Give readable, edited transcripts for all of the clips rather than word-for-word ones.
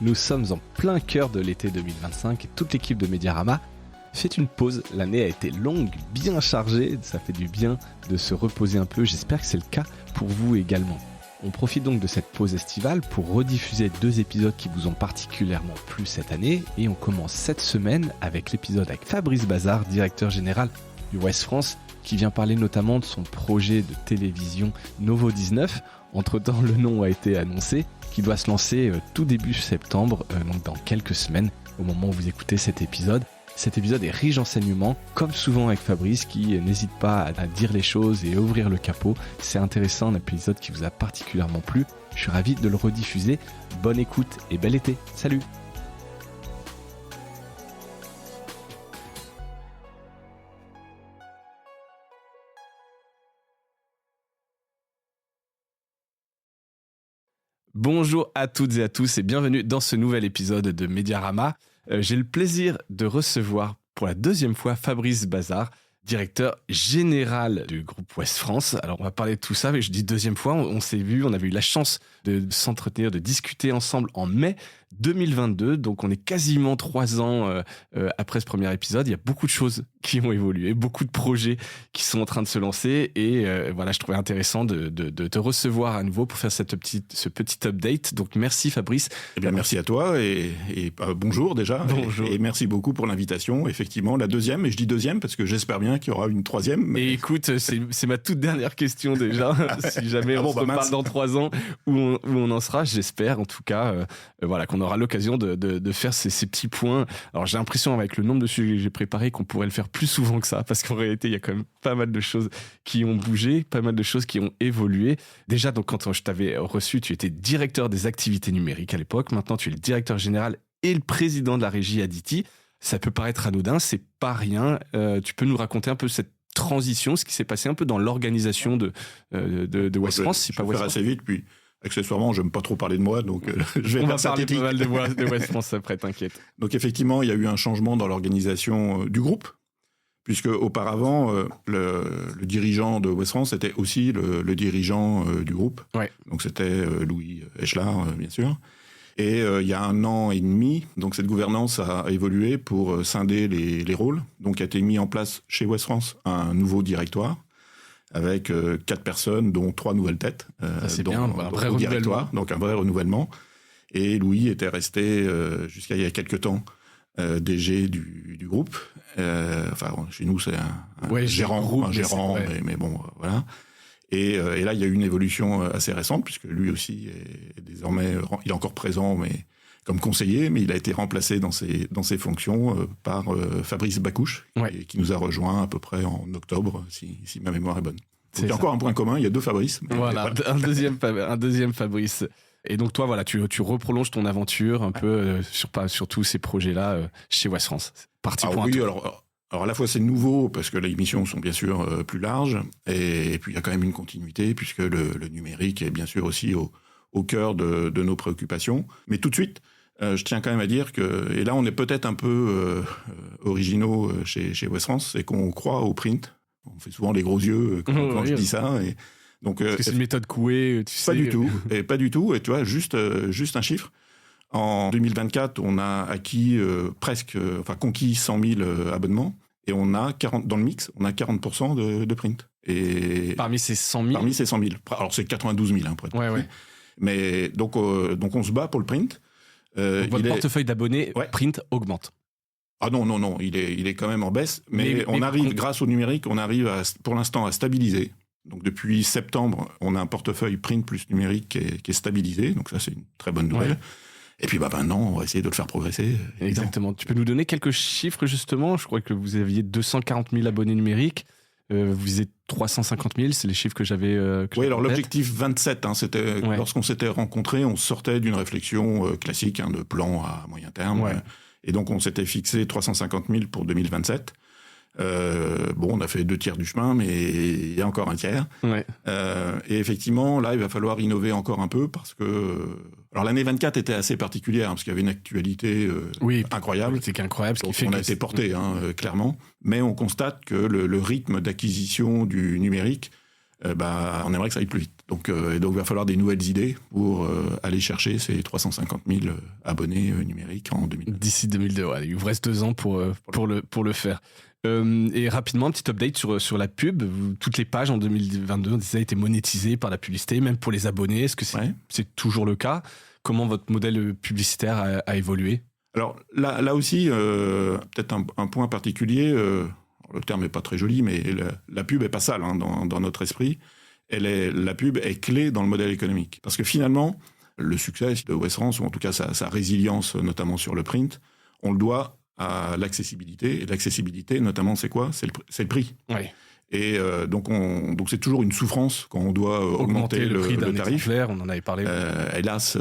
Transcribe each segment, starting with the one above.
Nous sommes en plein cœur de l'été 2025 et toute l'équipe de Mediarama fait une pause. L'année a été longue, bien chargée, ça fait du bien de se reposer un peu, j'espère que c'est le cas pour vous également. On profite donc de cette pause estivale pour rediffuser 2 épisodes qui vous ont particulièrement plu cette année et on commence cette semaine avec l'épisode avec Fabrice Bazard, directeur général du Ouest France, qui vient parler notamment de son projet de télévision Novo 19. Entre-temps, le nom a été annoncé, qui doit se lancer tout début septembre, donc dans quelques semaines, au moment où vous écoutez cet épisode. Cet épisode est riche d'enseignements, comme souvent avec Fabrice, qui n'hésite pas à dire les choses et à ouvrir le capot. C'est intéressant, un épisode qui vous a particulièrement plu. Je suis ravi de le rediffuser. Bonne écoute et bel été. Salut! Bonjour à toutes et à tous et bienvenue dans ce nouvel épisode de Mediarama. J'ai le plaisir de recevoir pour la 2e fois Fabrice Bazard, directeur général du groupe Ouest France. Alors on va parler de tout ça, mais je dis 2e fois, on s'est vu, on avait eu la chance de s'entretenir, de discuter ensemble en mai 2022, donc on est quasiment 3 ans après ce premier épisode. Il y a beaucoup de choses qui ont évolué, beaucoup de projets qui sont en train de se lancer et voilà, je trouvais intéressant de te recevoir à nouveau pour faire ce petit update. Donc merci Fabrice. Eh bien merci à toi et bonjour déjà. Bonjour. Et merci beaucoup pour l'invitation. Effectivement, la 2e, et je dis 2e parce que j'espère bien qu'il y aura une 3e. Mais... Et écoute, c'est ma toute dernière question déjà. Si jamais on se reparle dans 3 ans où on en sera, j'espère en tout cas voilà, qu'on aura l'occasion de faire ces petits points. Alors j'ai l'impression avec le nombre de sujets que j'ai préparés qu'on pourrait le faire plus souvent que ça, parce qu'en réalité il y a quand même pas mal de choses qui ont bougé, pas mal de choses qui ont évolué. Déjà, donc quand je t'avais reçu, tu étais directeur des activités numériques à l'époque. Maintenant tu es le directeur général et le président de la régie Aditi. Ça peut paraître anodin, c'est pas rien. Tu peux nous raconter un peu cette transition, ce qui s'est passé un peu dans l'organisation de Ouest France, si pas Ouest France. Assez vite, puis accessoirement, j'aime pas trop parler de moi, donc je vais on faire va ça parler pas mal de Ouest France après, t'inquiète. Donc effectivement, il y a eu un changement dans l'organisation du groupe, puisque auparavant, le dirigeant de Ouest France était aussi le dirigeant du groupe. Ouais. Donc c'était Louis Echelard, bien sûr. Et il y a 1 an et demi, donc cette gouvernance a évolué pour scinder les rôles. Donc a été mis en place chez Ouest France un nouveau directoire avec 4 personnes, dont 3 nouvelles têtes. C'est bien, un vrai renouvellement. Donc un vrai renouvellement. Et Louis était resté jusqu'à il y a quelques temps DG du groupe. Enfin, chez nous, c'est un gérant, mais bon, voilà. Et là, il y a eu une évolution assez récente, puisque lui aussi est désormais, il est encore présent, mais comme conseiller, mais il a été remplacé dans ses fonctions par Fabrice Bacouche, qui nous a rejoint à peu près en octobre, si ma mémoire est bonne. Donc, il y a encore un point commun, il y a 2 Fabrice. Voilà, un deuxième Fabrice. Et donc toi, voilà, tu reprolonges ton aventure un peu sur tous ces projets-là chez Ouest France. Parti pour un tour. Alors à la fois c'est nouveau parce que les missions sont bien sûr plus larges et puis il y a quand même une continuité puisque le numérique est bien sûr aussi au cœur de nos préoccupations. Mais tout de suite, je tiens quand même à dire que, et là on est peut-être un peu originaux chez Ouest France, c'est qu'on croit au print. On fait souvent les gros yeux quand je dis ça. Et donc, parce que c'est une méthode Coué, tu sais. Pas du tout. Et tu vois, juste un chiffre. En 2024, on a acquis conquis 100 000 abonnements et on a 40 dans le mix, on a 40% de print. Et parmi ces 100 000. Parmi ces 100 000. Alors c'est 92 000 pour être précis. Ouais. Mais donc on se bat pour le print. Donc votre portefeuille d'abonnés print augmente. Ah non, il est quand même en baisse, mais on arrive grâce au numérique, on arrive pour l'instant à stabiliser. Donc depuis septembre, on a un portefeuille print plus numérique qui est stabilisé, donc ça c'est une très bonne nouvelle. Ouais. Et puis maintenant, on va essayer de le faire progresser. Exactement. Tu peux nous donner quelques chiffres justement? Je crois que vous aviez 240 000 abonnés numériques. Vous êtes 350 000, c'est les chiffres que j'avais. Oui, alors l'objectif 27, c'était lorsqu'on s'était rencontrés, on sortait d'une réflexion classique de plan à moyen terme. Ouais. Et donc on s'était fixé 350 000 pour 2027. On a fait 2 tiers du chemin, mais il y a encore un tiers. Ouais. Et effectivement, là, il va falloir innover encore un peu parce que, alors l'année 24 était assez particulière parce qu'il y avait une actualité incroyable. C'est incroyable. Ce qui fait qu'on a été porté, clairement. Mais on constate que le rythme d'acquisition du numérique on aimerait que ça aille plus vite. Donc, il va falloir des nouvelles idées pour aller chercher ces 350 000 abonnés numériques en 2022. D'ici 2002, il vous reste 2 ans pour le faire. Et rapidement, un petit update sur la pub. Toutes les pages en 2022 ont été monétisées par la publicité, même pour les abonnés. Est-ce que c'est toujours le cas ? Comment votre modèle publicitaire a évolué ? Alors là aussi, peut-être un point particulier, le terme n'est pas très joli, mais la pub n'est pas sale dans notre esprit. La pub est clé dans le modèle économique. Parce que finalement, le succès de Ouest France, ou en tout cas sa résilience, notamment sur le print, on le doit à l'accessibilité. Et l'accessibilité, notamment, c'est quoi ? C'est le prix. Oui. Et donc c'est toujours une souffrance quand on doit augmenter le prix d'un tarif. On en avait parlé. Hélas,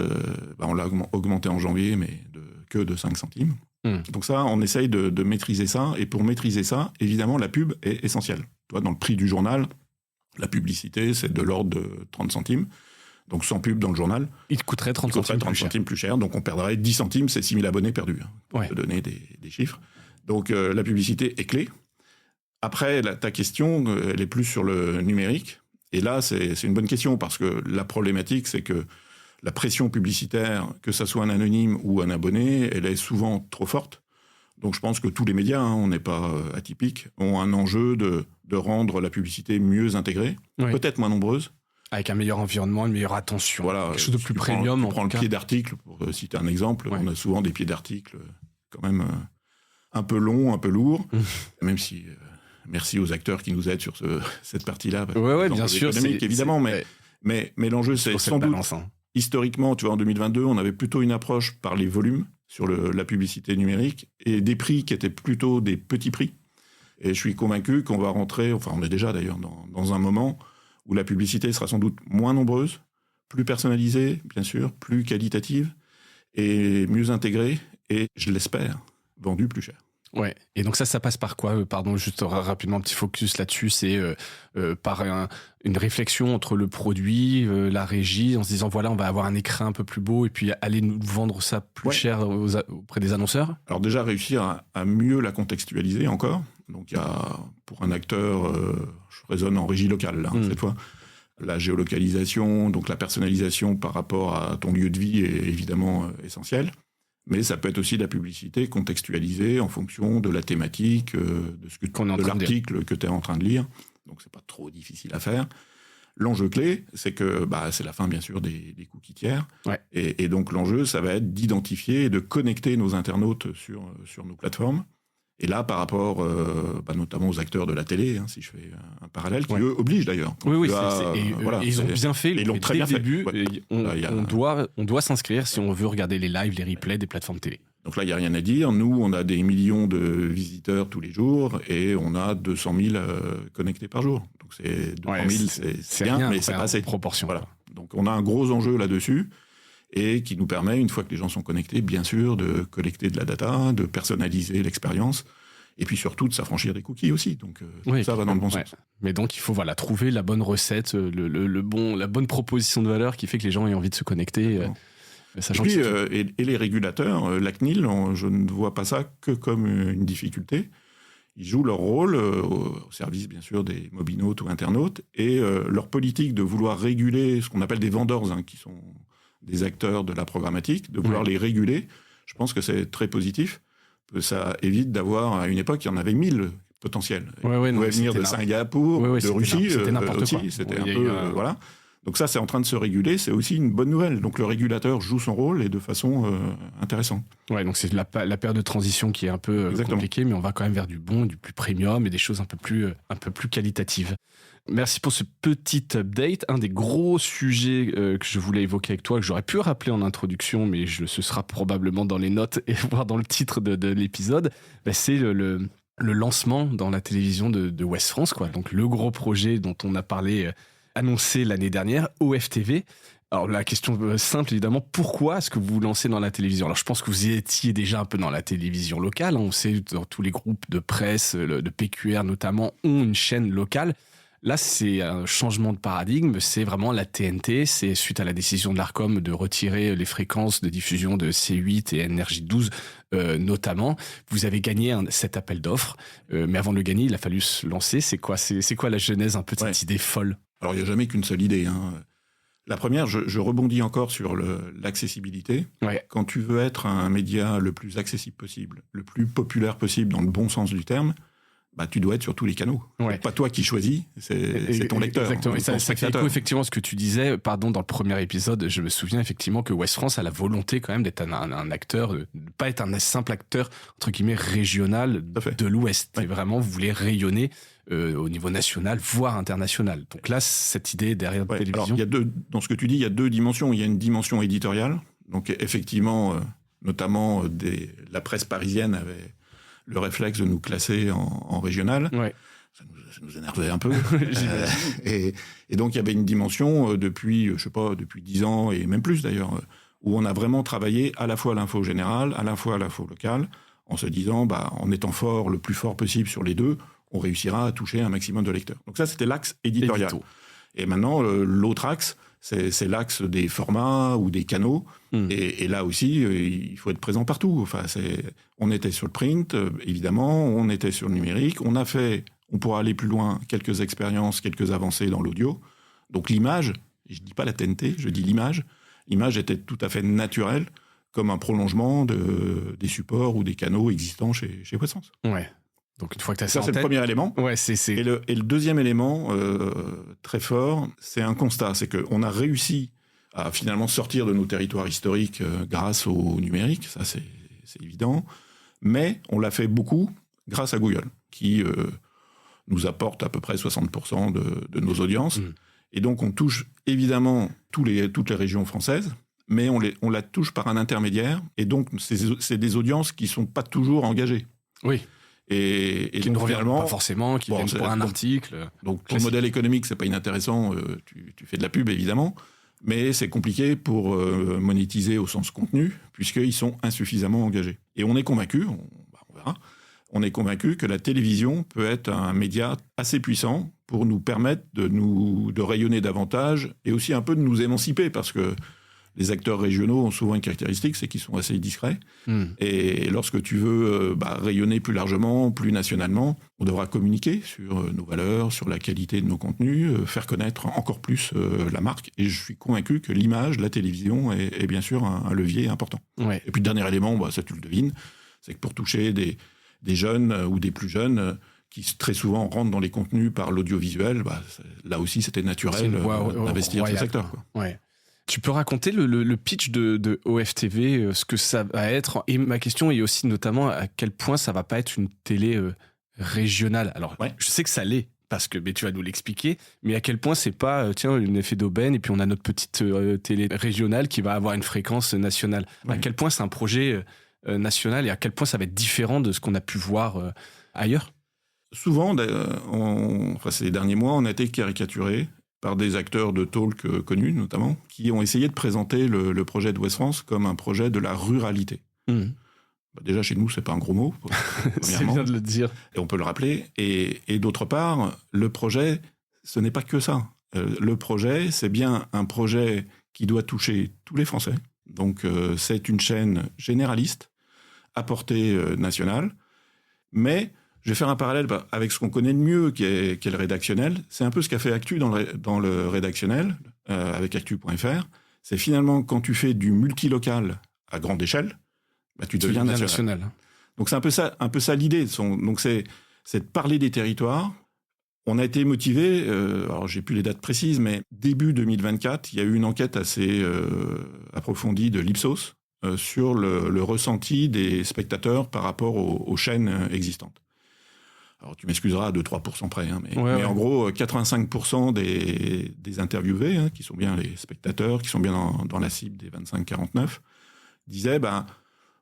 on l'a augmenté en janvier, mais que de 5 centimes. Donc ça, on essaye de maîtriser ça. Et pour maîtriser ça, évidemment, la pub est essentielle. Dans le prix du journal, la publicité, c'est de l'ordre de 30 centimes. Donc sans pub dans le journal, il coûterait 30 centimes plus cher. Donc on perdrait 10 centimes, c'est 6 000 abonnés perdus. Pour te donner des chiffres. Donc la publicité est clé. Après, ta question, elle est plus sur le numérique. Et là, c'est une bonne question parce que la problématique, c'est que la pression publicitaire, que ça soit un anonyme ou un abonné, elle est souvent trop forte. Donc je pense que tous les médias, on n'est pas atypiques, ont un enjeu de rendre la publicité mieux intégrée, peut-être moins nombreuse. Avec un meilleur environnement, une meilleure attention. Voilà, quelque chose de plus premium. Tu prends le pied d'article, pour citer un exemple, on a souvent des pieds d'article quand même un peu longs, un peu lourds, même si... Merci aux acteurs qui nous aident sur cette partie-là. Oui, bien sûr. Évidemment, mais l'enjeu, c'est sans doute... Historiquement, tu vois, en 2022, on avait plutôt une approche par les volumes sur la publicité numérique et des prix qui étaient plutôt des petits prix. Et je suis convaincu qu'on va rentrer, enfin on est déjà d'ailleurs dans un moment où la publicité sera sans doute moins nombreuse, plus personnalisée, bien sûr, plus qualitative et mieux intégrée et, je l'espère, vendue plus cher. Ouais. Et donc ça passe par quoi ? Pardon, juste rapidement un petit focus là-dessus. C'est par une réflexion entre le produit, la régie, en se disant voilà, on va avoir un écran un peu plus beau et puis aller nous vendre ça plus cher auprès des annonceurs. Alors déjà réussir à mieux la contextualiser encore. Donc il y a pour un acteur, je raisonne en régie locale là, cette fois. La géolocalisation, donc la personnalisation par rapport à ton lieu de vie est évidemment essentielle. Mais ça peut être aussi de la publicité contextualisée en fonction de la thématique, de l'article que tu es en train de lire. Donc, c'est pas trop difficile à faire. L'enjeu clé, c'est que c'est la fin, bien sûr, des cookies tiers. Ouais. Et donc, l'enjeu, ça va être d'identifier et de connecter nos internautes sur nos plateformes. Et là, par rapport notamment aux acteurs de la télé, si je fais un parallèle, qui eux obligent d'ailleurs. Oui, ils ont bien fait. Ils l'ont très bien fait. Début, on doit s'inscrire si on veut regarder les lives, les replays des plateformes télé. Donc là, il n'y a rien à dire. Nous, on a des millions de visiteurs tous les jours et on a 200 000 connectés par jour. Donc 200 000, c'est bien, mais c'est pas assez. Proportion. Voilà. Donc on a un gros enjeu là-dessus. Et qui nous permet, une fois que les gens sont connectés, bien sûr, de collecter de la data, de personnaliser l'expérience, et puis surtout de s'affranchir des cookies aussi. Donc ça va dans le bon sens. Mais donc il faut trouver la bonne recette, la bonne proposition de valeur qui fait que les gens aient envie de se connecter. Et puis, et les régulateurs, la CNIL, je ne vois pas ça que comme une difficulté. Ils jouent leur rôle au service, bien sûr, des mobinautes ou internautes, et leur politique de vouloir réguler ce qu'on appelle des vendors, qui sont des acteurs de la programmatique, de vouloir les réguler, je pense que c'est très positif. Ça évite d'avoir, à une époque, il y en avait 1000 potentiels. Ils pouvaient venir de Singapour, de Russie, c'était n'importe quoi. C'était un peu... voilà. Donc ça, c'est en train de se réguler, c'est aussi une bonne nouvelle. Donc le régulateur joue son rôle et de façon intéressante. Ouais, donc c'est la période de transition qui est un peu compliquée, mais on va quand même vers du bon, du plus premium et des choses un peu plus qualitatives. Merci pour ce petit update. Un des gros sujets que je voulais évoquer avec toi, que j'aurais pu rappeler en introduction, mais ce sera probablement dans les notes et voire dans le titre de l'épisode, c'est le lancement dans la télévision de Ouest France, quoi. Donc le gros projet dont on a parlé, annoncé l'année dernière, OFTV. Alors la question simple, évidemment, pourquoi est-ce que vous vous lancez dans la télévision ? Alors je pense que vous étiez déjà un peu dans la télévision locale. On sait que tous les groupes de presse, de PQR notamment, ont une chaîne locale. Là, c'est un changement de paradigme, c'est vraiment la TNT, c'est suite à la décision de l'Arcom de retirer les fréquences de diffusion de C8 et NRJ12 notamment. Vous avez gagné cet appel d'offres, mais avant de le gagner, il a fallu se lancer. C'est quoi la genèse un peu de cette idée folle ? Alors, il n'y a jamais qu'une seule idée. La première, je rebondis encore sur l'accessibilité. Ouais. Quand tu veux être un média le plus accessible possible, le plus populaire possible dans le bon sens du terme, tu dois être sur tous les canaux. Ouais. C'est pas toi qui choisis, c'est ton lecteur. Exactement. Et ça fait écho effectivement ce que tu disais, dans le premier épisode, je me souviens effectivement que Ouest France a la volonté quand même d'être un acteur, de ne pas être un simple acteur, entre guillemets, régional de l'Ouest. Ouais. Et vraiment, vous voulez rayonner au niveau national, voire international. Donc là, cette idée derrière la télévision... Alors, dans ce que tu dis, il y a deux dimensions. Il y a une dimension éditoriale. Donc effectivement, notamment la presse parisienne avait le réflexe de nous classer en régional. Ouais. Ça nous énervait un peu. Et donc, il y avait une dimension depuis 10 ans, et même plus d'ailleurs, où on a vraiment travaillé à la fois l'info générale, à la fois l'info locale, en se disant, en étant fort, le plus fort possible sur les deux, on réussira à toucher un maximum de lecteurs. Donc ça, c'était l'axe éditorial. Et maintenant, l'autre axe, c'est l'axe des formats ou des canaux. Et là aussi, il faut être présent partout. Enfin, on était sur le print, évidemment, on était sur le numérique. On pourra aller plus loin, quelques expériences, quelques avancées dans l'audio. Donc l'image, je dis pas la TNT, je dis l'image. L'image était tout à fait naturelle, comme un prolongement des supports ou des canaux existants chez Ouest France. Ouais. Donc une fois que tu as ça en c'est tête... le premier élément. Ouais, Et le deuxième élément très fort, c'est un constat, c'est qu'on a réussi à finalement sortir de nos territoires historiques grâce au numérique, ça c'est évident, mais on l'a fait beaucoup grâce à Google, qui nous apporte à peu près 60% de nos audiences. Et donc on touche évidemment toutes les régions françaises, mais on la touche par un intermédiaire, et donc c'est des audiences qui ne sont pas toujours engagées. Oui. Et qui ne reviennent pas forcément, qui viennent pour un article. Donc ton modèle économique, c'est pas inintéressant, tu fais de la pub évidemment, mais c'est compliqué pour monétiser au sens contenu, puisqu'ils sont insuffisamment engagés. Et on est convaincu, on verra, on est convaincu que la télévision peut être un média assez puissant pour nous permettre de rayonner davantage et aussi un peu de nous émanciper, parce que les acteurs régionaux ont souvent une caractéristique, c'est qu'ils sont assez discrets. Et lorsque tu veux rayonner plus largement, plus nationalement, on devra communiquer sur nos valeurs, sur la qualité de nos contenus, faire connaître encore plus la marque. Et je suis convaincu que l'image, la télévision est bien sûr un levier important. Ouais. Et puis, le dernier élément, ça tu le devines, c'est que pour toucher des jeunes ou des plus jeunes qui très souvent rentrent dans les contenus par l'audiovisuel, là aussi c'était naturel d'investir dans ce secteur. Quoi. Ouais. Tu peux raconter le pitch de OFTV, ce que ça va être? Et ma question est aussi notamment à quel point ça va pas être une télé régionale. Alors, je sais que ça l'est, parce que tu vas nous l'expliquer, mais à quel point c'est pas, un effet d'aubaine, et puis on a notre petite télé régionale qui va avoir une fréquence nationale. Ouais. À quel point c'est un projet national, et à quel point ça va être différent de ce qu'on a pu voir ailleurs? Souvent, ces derniers mois, on a été caricaturés par des acteurs de talk connus, notamment, qui ont essayé de présenter le projet d'Ouest France comme un projet de la ruralité. Déjà, chez nous, c'est pas un gros mot, c'est bien de le dire. Et on peut le rappeler. Et d'autre part, le projet, ce n'est pas que ça. Le projet, c'est bien un projet qui doit toucher tous les Français. Donc, c'est une chaîne généraliste, à portée nationale, mais... Je vais faire un parallèle avec ce qu'on connaît de mieux, qui est le rédactionnel. C'est un peu ce qu'a fait Actu dans le rédactionnel, avec Actu.fr. C'est finalement, quand tu fais du multilocal à grande échelle, tu deviens national. Donc c'est un peu ça l'idée. Donc c'est de parler des territoires. On a été motivé, alors j'ai plus les dates précises, mais début 2024, il y a eu une enquête assez approfondie de l'Ipsos sur le ressenti des spectateurs par rapport aux chaînes existantes. Alors, tu m'excuseras, 2-3% près, mais en gros, 85% des interviewés, qui sont bien les spectateurs, qui sont bien dans la cible des 25-49, disaient,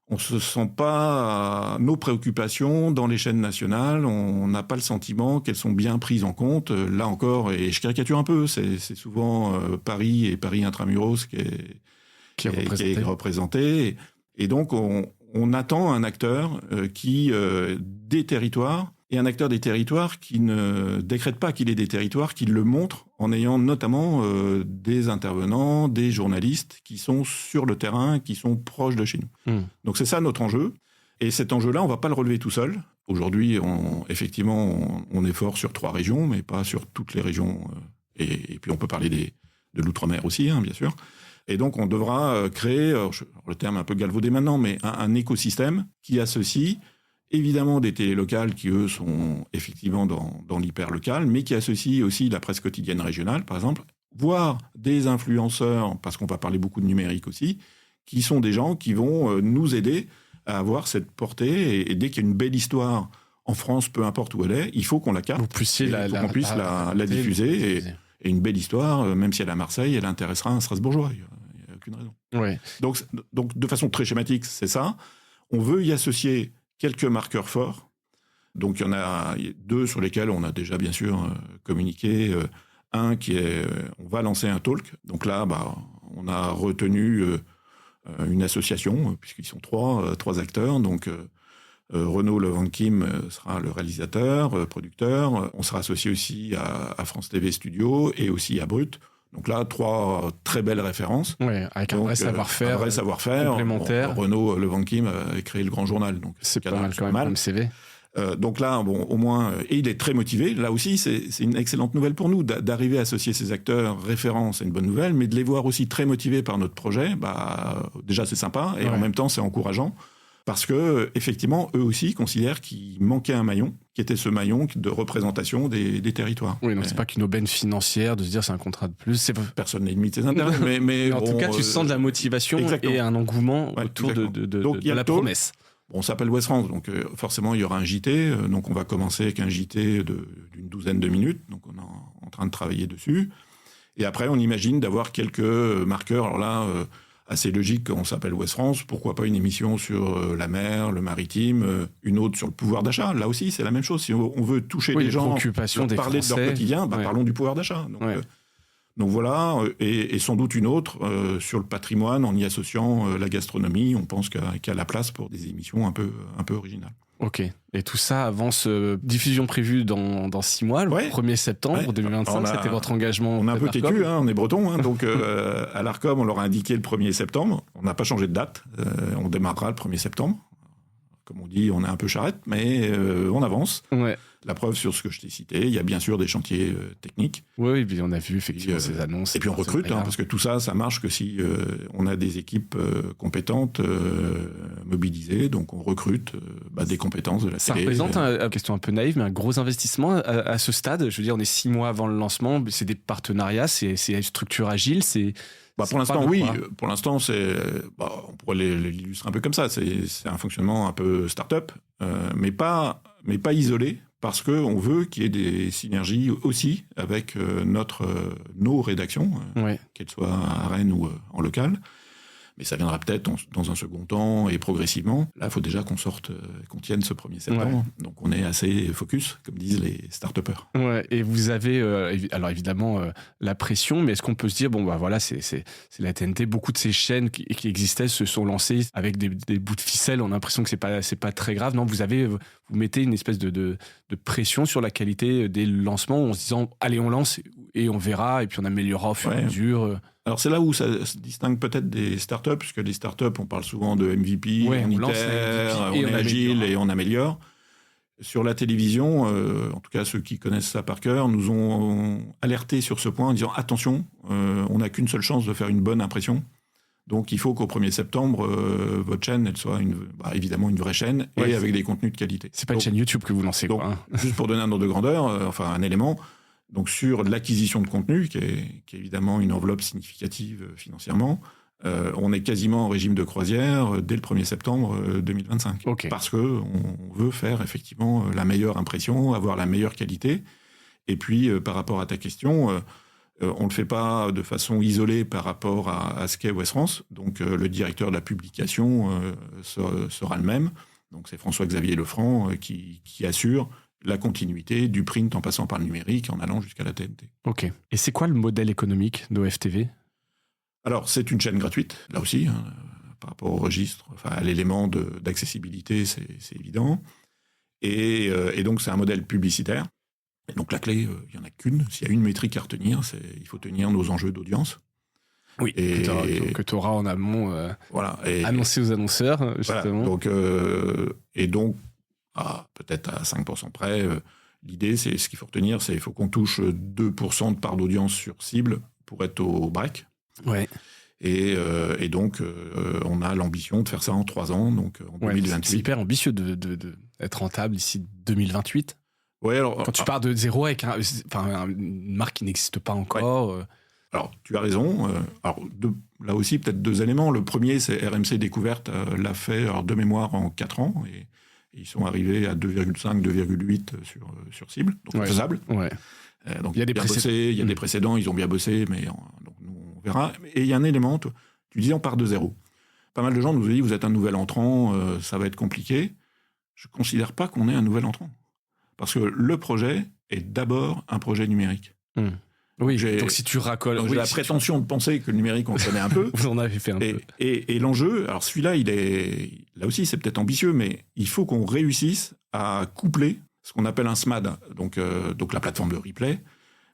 on se sent pas nos préoccupations dans les chaînes nationales, on n'a pas le sentiment qu'elles sont bien prises en compte. Là encore, et je caricature un peu, c'est souvent Paris et Paris Intramuros qui est représenté. Et donc, on attend un acteur qui, des territoires, et un acteur des territoires qui ne décrète pas qu'il est des territoires, qui le montre en ayant notamment des intervenants, des journalistes qui sont sur le terrain, qui sont proches de chez nous. Donc c'est ça notre enjeu. Et cet enjeu-là, on va pas le relever tout seul. Aujourd'hui, effectivement, on est fort sur 3 régions, mais pas sur toutes les régions Et puis on peut parler de l'outre-mer aussi, bien sûr. Et donc on devra créer, le terme un peu galvaudé maintenant, mais un écosystème qui associe évidemment des télés locales qui, eux, sont effectivement dans l'hyper-local, mais qui associent aussi la presse quotidienne régionale, par exemple, voire des influenceurs, parce qu'on va parler beaucoup de numérique aussi, qui sont des gens qui vont nous aider à avoir cette portée. Et dès qu'il y a une belle histoire en France, peu importe où elle est, il faut qu'on la capte. Vous puissiez qu'on puisse la diffuser. Et une belle histoire, même si elle est à Marseille, elle intéressera un Strasbourgeois. Il n'y a aucune raison. Ouais. Donc, de façon très schématique, c'est ça. On veut y associer quelques marqueurs forts. Donc, il y en a 2 sur lesquels on a déjà, bien sûr, communiqué. Un qui est, on va lancer un talk. Donc là, on a retenu une association, puisqu'ils sont 3 acteurs. Donc, Renaud Levankim sera le réalisateur, producteur. On sera associé aussi à France TV Studio et aussi à Brut. Donc là, 3 très belles références. Ouais, avec un vrai savoir-faire. Un vrai savoir-faire. Complémentaire. Renaud Levankim a créé le Grand Journal. Donc c'est pas mal quand même comme CV. Donc là, au moins, et il est très motivé. Là aussi, c'est une excellente nouvelle pour nous d'arriver à associer ces acteurs référents, c'est une bonne nouvelle, mais de les voir aussi très motivés par notre projet, déjà c'est sympa et en même temps c'est encourageant. Parce que effectivement, eux aussi considèrent qu'il manquait un maillon, qui était ce maillon de représentation des territoires. Oui, donc c'est pas qu'une aubaine financière de se dire c'est un contrat de plus. Personne n'a limité ses intérêts, mais en tout cas, tu sens de la motivation et un engouement autour de la promesse. On s'appelle Ouest France, donc forcément il y aura un JT. Donc on va commencer avec un JT d'une 12aine de minutes. Donc on est en train de travailler dessus. Et après, on imagine d'avoir quelques marqueurs. Alors là. Assez logique, on s'appelle Ouest France, pourquoi pas une émission sur la mer, le maritime, une autre sur le pouvoir d'achat. Là aussi, c'est la même chose. Si on veut toucher des gens, parler de leur quotidien, parlons du pouvoir d'achat. Donc voilà, et sans doute une autre sur le patrimoine, en y associant la gastronomie. On pense qu'il y a la place pour des émissions un peu originales. Ok. Et tout ça avance, diffusion prévue dans 6 mois, le 1er septembre 2025, c'était votre engagement. On est un peu têtu, on est breton, donc à l'Arcom, on leur a indiqué le 1er septembre. On n'a pas changé de date, on démarrera le 1er septembre. Comme on dit, on est un peu charrette, mais on avance. Ouais. La preuve sur ce que je t'ai cité, il y a bien sûr des chantiers techniques. Oui, puis on a vu effectivement ces annonces. Et puis on recrute, parce que tout ça marche que si on a des équipes compétentes, mobilisées. Donc on recrute des compétences de la télé. Ça représente, une question un peu naïve, mais un gros investissement à ce stade. Je veux dire, on est 6 mois avant le lancement, c'est des partenariats, c'est une structure agile, c'est... pour l'instant, oui. Pour l'instant, on pourrait l'illustrer un peu comme ça. C'est un fonctionnement un peu start-up, mais pas isolé, parce qu'on veut qu'il y ait des synergies aussi avec nos rédactions, qu'elles soient à Rennes ou en local. Mais ça viendra peut-être dans un second temps et progressivement. Là, il faut déjà qu'on tienne ce 1er septembre. Ouais. Donc, on est assez focus, comme disent les start-upers. Ouais. Et vous avez, alors évidemment, la pression, mais est-ce qu'on peut se dire, voilà, c'est la TNT. Beaucoup de ces chaînes qui existaient se sont lancées avec des bouts de ficelle. On a l'impression que c'est pas très grave. Non, vous mettez une espèce de pression sur la qualité des lancements en se disant, allez, on lance et on verra, et puis on améliorera au fur et à mesure. Alors c'est là où ça se distingue peut-être des startups, puisque les startups, on parle souvent de MVP, on itère, on est agile et on améliore. Sur la télévision, en tout cas ceux qui connaissent ça par cœur, nous ont alertés sur ce point en disant attention, on n'a qu'une seule chance de faire une bonne impression. Donc il faut qu'au 1er septembre, votre chaîne, elle soit évidemment une vraie chaîne et avec des contenus de qualité. C'est pas une chaîne YouTube que vous lancez, donc, juste pour donner un ordre de grandeur, un élément. Donc sur l'acquisition de contenu, qui est évidemment une enveloppe significative financièrement, on est quasiment en régime de croisière dès le 1er septembre 2025. Okay. Parce qu'on veut faire effectivement la meilleure impression, avoir la meilleure qualité. Et puis par rapport à ta question, on ne le fait pas de façon isolée par rapport à ce qu'est Ouest France. Donc le directeur de la publication sera le même. Donc c'est François-Xavier Lefranc qui assure la continuité du print en passant par le numérique, en allant jusqu'à la TNT. Ok. Et c'est quoi le modèle économique d'OFTV ? Alors, c'est une chaîne gratuite, là aussi, par rapport au registre, à l'élément d'accessibilité, c'est évident. Et donc, c'est un modèle publicitaire. Et donc, la clé, il n'y en a qu'une. S'il y a une métrique à retenir, il faut tenir nos enjeux d'audience. Oui, que tu auras en amont annoncé aux annonceurs, justement. Voilà, donc, peut-être à 5% près, L'idée, c'est ce qu'il faut retenir, c'est qu'il faut qu'on touche 2% de part d'audience sur cible pour être au break. Ouais. Et donc, on a l'ambition de faire ça en 3 ans, donc en 2028. C'est hyper ambitieux d'être rentable d'ici 2028. Ouais, alors, quand tu pars de zéro avec une marque qui n'existe pas encore. Ouais. Alors, tu as raison. Là aussi, peut-être 2 éléments. Le premier, c'est RMC Découverte l'a fait de mémoire en 4 ans. Et ils sont arrivés à 2,5, 2,8 sur cible. Donc, faisable. Ouais. Donc, il y a des précédents, ils ont bien bossé, mais donc, nous, on verra. Et il y a un élément, tu disais, on part de zéro. Pas mal de gens nous disent, vous êtes un nouvel entrant, ça va être compliqué. Je ne considère pas qu'on est un nouvel entrant. Parce que le projet est d'abord un projet numérique. Oui, donc si tu racoles... j'ai la prétention de penser que le numérique, on le connaît un peu. Vous en avez fait un peu. Et l'enjeu, alors celui-là, là aussi, c'est peut-être ambitieux, mais il faut qu'on réussisse à coupler ce qu'on appelle un SMAD, donc la plateforme de replay,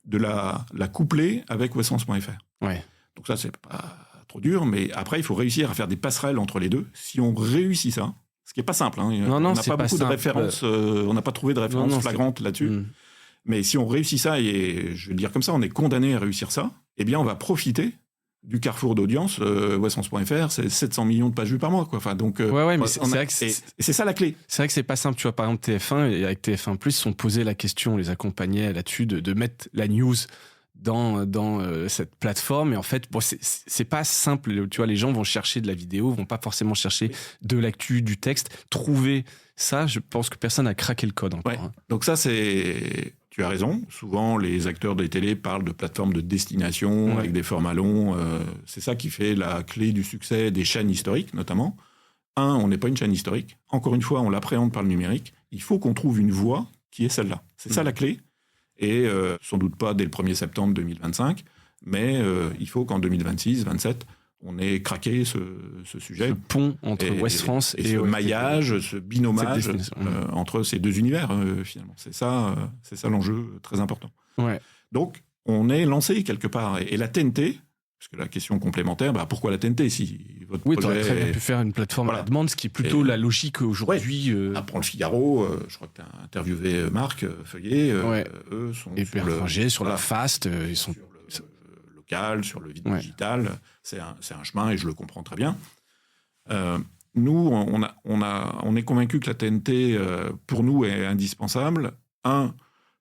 de la coupler avec Westfrance.fr. Ouais. Donc ça, c'est pas trop dur, mais après, il faut réussir à faire des passerelles entre les deux. Si on réussit ça, ce qui n'est pas simple, hein. On n'a pas beaucoup de références, on n'a pas trouvé de références flagrantes là-dessus. Mais si on réussit ça, et je vais le dire comme ça, on est condamné à réussir ça, eh bien, on va profiter du carrefour d'audience. Westfrance.fr, c'est 700 millions de pages vues par mois, quoi. Enfin, donc, mais c'est vrai que c'est ça la clé. C'est vrai que c'est pas simple. Tu vois, par exemple, TF1, et avec TF1+, ils se sont posé la question, on les accompagnait là-dessus, de mettre la news dans cette plateforme. Et en fait, c'est pas simple. Tu vois, les gens vont chercher de la vidéo, vont pas forcément chercher de l'actu, du texte. Trouver ça, je pense que personne n'a craqué le code encore. Ouais. Donc ça, tu as raison. Souvent, les acteurs des télés parlent de plateformes de destination avec des formats longs. C'est ça qui fait la clé du succès des chaînes historiques, notamment. On n'est pas une chaîne historique. Encore une fois, on l'appréhende par le numérique. Il faut qu'on trouve une voie qui est celle-là. C'est ça la clé. Et sans doute pas dès le 1er septembre 2025, mais il faut qu'en 2026, 2027, on ait craqué ce sujet. Ce pont entre Ouest France et ce maillage, ce binomage entre ces deux univers, finalement. C'est ça l'enjeu très important. Ouais. Donc, on est lancé quelque part. Et la TNT, parce que la question complémentaire, pourquoi la TNT si votre projet... tu aurais très bien pu faire une plateforme à la demande, ce qui est plutôt la logique aujourd'hui. Prends le Figaro, je crois que tu as interviewé Marc Feuillet. Eux sont sur la Fast, ils sont... Sur le local, sur le digital. C'est un chemin et je le comprends très bien. Nous, on est convaincus que la TNT, pour nous, est indispensable.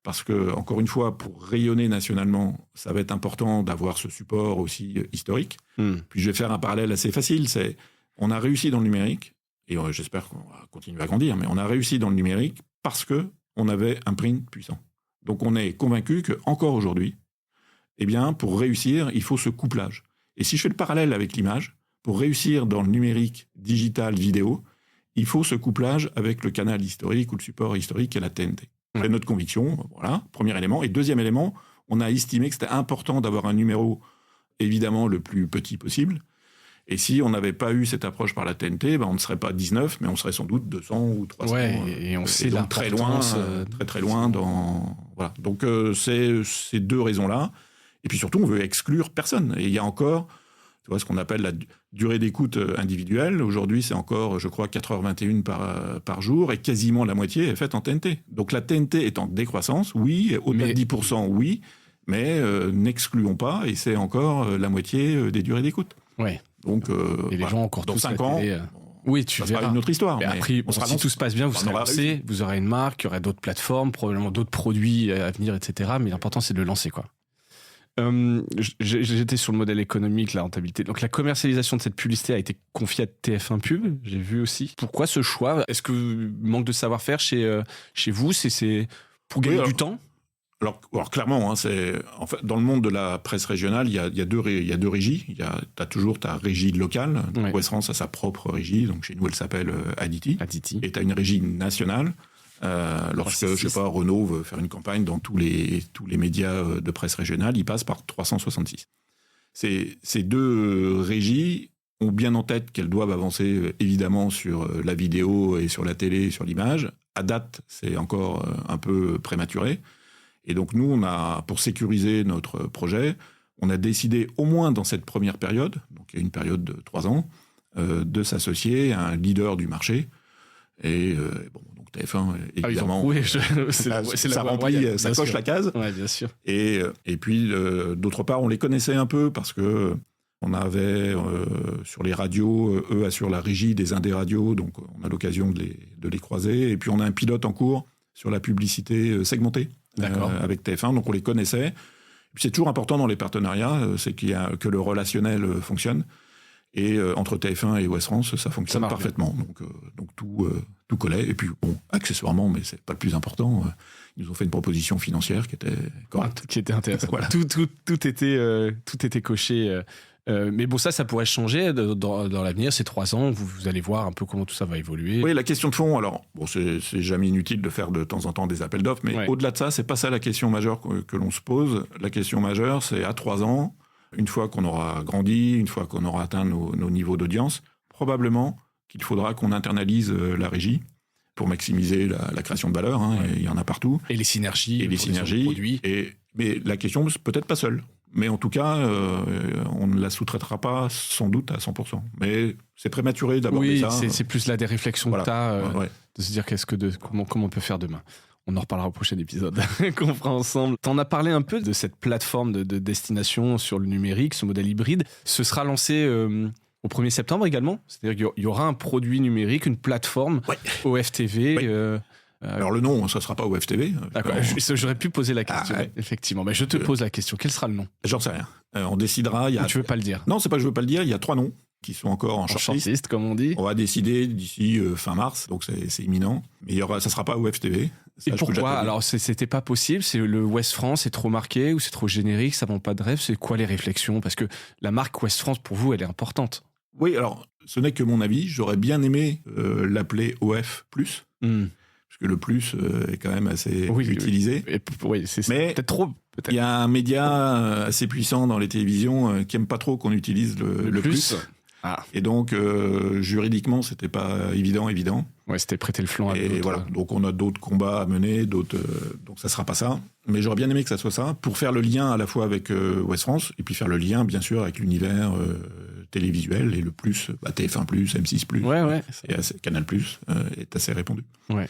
Parce que, encore une fois, pour rayonner nationalement, ça va être important d'avoir ce support aussi historique. Puis je vais faire un parallèle assez facile. On a réussi dans le numérique, et j'espère qu'on va continuer à grandir, mais on a réussi dans le numérique parce qu'on avait un print puissant. Donc on est convaincu qu'encore aujourd'hui, eh bien, pour réussir, il faut ce couplage. Et si je fais le parallèle avec l'image, pour réussir dans le numérique, digital, vidéo, il faut ce couplage avec le canal historique ou le support historique et la TNT. C'est notre conviction, voilà, premier élément. Et deuxième élément, on a estimé que c'était important d'avoir un numéro, évidemment, le plus petit possible. Et si on n'avait pas eu cette approche par la TNT, on ne serait pas 19, mais on serait sans doute 200 ou 300. Et on sait donc très loin, très loin dans... Voilà. Donc, c'est ces deux raisons-là. Et puis surtout, on veut exclure personne. Et il y a encore... Tu vois, ce qu'on appelle la durée d'écoute individuelle. Aujourd'hui, c'est encore, je crois, 4h21 par jour, et quasiment la moitié est faite en TNT. Donc la TNT est en décroissance, oui, au-delà de 10%, oui, mais n'excluons pas, et c'est encore la moitié des durées d'écoute. Ouais. Donc, et les gens encore dans 5 ans, oui, tu verras. Ça sera une autre histoire. Mais après, si tout se passe bien, vous serez lancé, vous aurez une marque, il y aura d'autres plateformes, probablement d'autres produits à venir, etc. Mais l'important, c'est de le lancer, quoi. J'étais sur le modèle économique, la rentabilité. Donc la commercialisation de cette publicité a été confiée à TF1 Pub, j'ai vu aussi. Pourquoi ce choix ? Est-ce que manque de savoir-faire chez vous, c'est pour gagner du temps ? Alors clairement, en fait, dans le monde de la presse régionale, il y a deux régies. Tu as toujours ta régie locale. Ouest France a sa propre régie, donc chez nous elle s'appelle Aditi. Et tu as une régie nationale. Lorsque, je sais pas, Renault veut faire une campagne dans tous les médias de presse régionale, il passe par 366. Ces deux régies ont bien en tête qu'elles doivent avancer évidemment sur la vidéo et sur la télé, sur l'image. À date, c'est encore un peu prématuré. Et donc nous, pour sécuriser notre projet, on a décidé au moins dans cette première période, donc il y a une période de 3 ans, de s'associer à un leader du marché Et donc TF1, évidemment, ça remplit, ça coche la case. Ouais, bien sûr. Et puis, d'autre part, on les connaissait un peu parce que on avait sur les radios, eux assurent la régie des indés radios, donc on a l'occasion de les croiser. Et puis on a un pilote en cours sur la publicité segmentée avec TF1, donc on les connaissait. Et puis c'est toujours important dans les partenariats, c'est que le relationnel fonctionne. Et entre TF1 et Ouest France, ça fonctionne parfaitement. Donc tout collait. Et puis accessoirement, mais c'est pas le plus important, ils nous ont fait une proposition financière qui était correcte, qui était intéressante. Voilà. Tout était coché. Mais bon, ça pourrait changer dans l'avenir, ces 3 ans, vous allez voir un peu comment tout ça va évoluer. Oui, la question de fond, alors, c'est jamais inutile de faire de temps en temps des appels d'offres, mais au-delà de ça, c'est pas ça la question majeure que l'on se pose. La question majeure, c'est à 3 ans, une fois qu'on aura grandi, une fois qu'on aura atteint nos niveaux d'audience, probablement qu'il faudra qu'on internalise la régie pour maximiser la création de valeur, il y en a partout. Et les synergies. Produits. Mais la question, c'est peut-être pas seule. Mais en tout cas, on ne la sous-traitera pas sans doute à 100%. Mais c'est prématuré d'aborder ça. Oui, c'est plus là des réflexions que tu as, de se dire comment on peut faire demain. On en reparlera au prochain épisode qu'on fera ensemble. T'en as parlé un peu de cette plateforme de destination sur le numérique, ce modèle hybride. Ce sera lancé au 1er septembre également. C'est-à-dire qu'il y aura un produit numérique, une plateforme OFTV. Oui. Alors le nom, ça ne sera pas OFTV. D'accord, j'aurais pu poser la question, effectivement. Mais je te pose la question, quel sera le nom ? J'en sais rien. On décidera. Ou tu veux pas le dire ? Non, c'est pas que je veux pas le dire. Il y a 3 noms qui sont encore en shortlist, comme on dit. On va décider d'ici fin mars, donc c'est imminent. Mais ça sera pas OFTV. Et pourquoi ? Alors c'était pas possible, c'est le Ouest France, c'est trop marqué ou c'est trop générique, ça vend pas de rêve, c'est quoi les réflexions ? Parce que la marque Ouest France, pour vous, elle est importante. Oui, alors ce n'est que mon avis, j'aurais bien aimé l'appeler OF+. Parce que le plus est quand même assez utilisé. Oui, c'est peut-être trop. Il y a un média assez puissant dans les télévisions qui aime pas trop qu'on utilise le plus. Ah. Et donc, juridiquement, c'était pas évident. Ouais, c'était prêter le flanc à d'autres. Et voilà. Donc, on a d'autres combats à mener, donc ça sera pas ça. Mais j'aurais bien aimé que ça soit ça, pour faire le lien à la fois avec Ouest France, et puis faire le lien, bien sûr, avec l'univers télévisuel, et le plus, TF1+, M6+, et Canal+, est assez répandu. Ouais.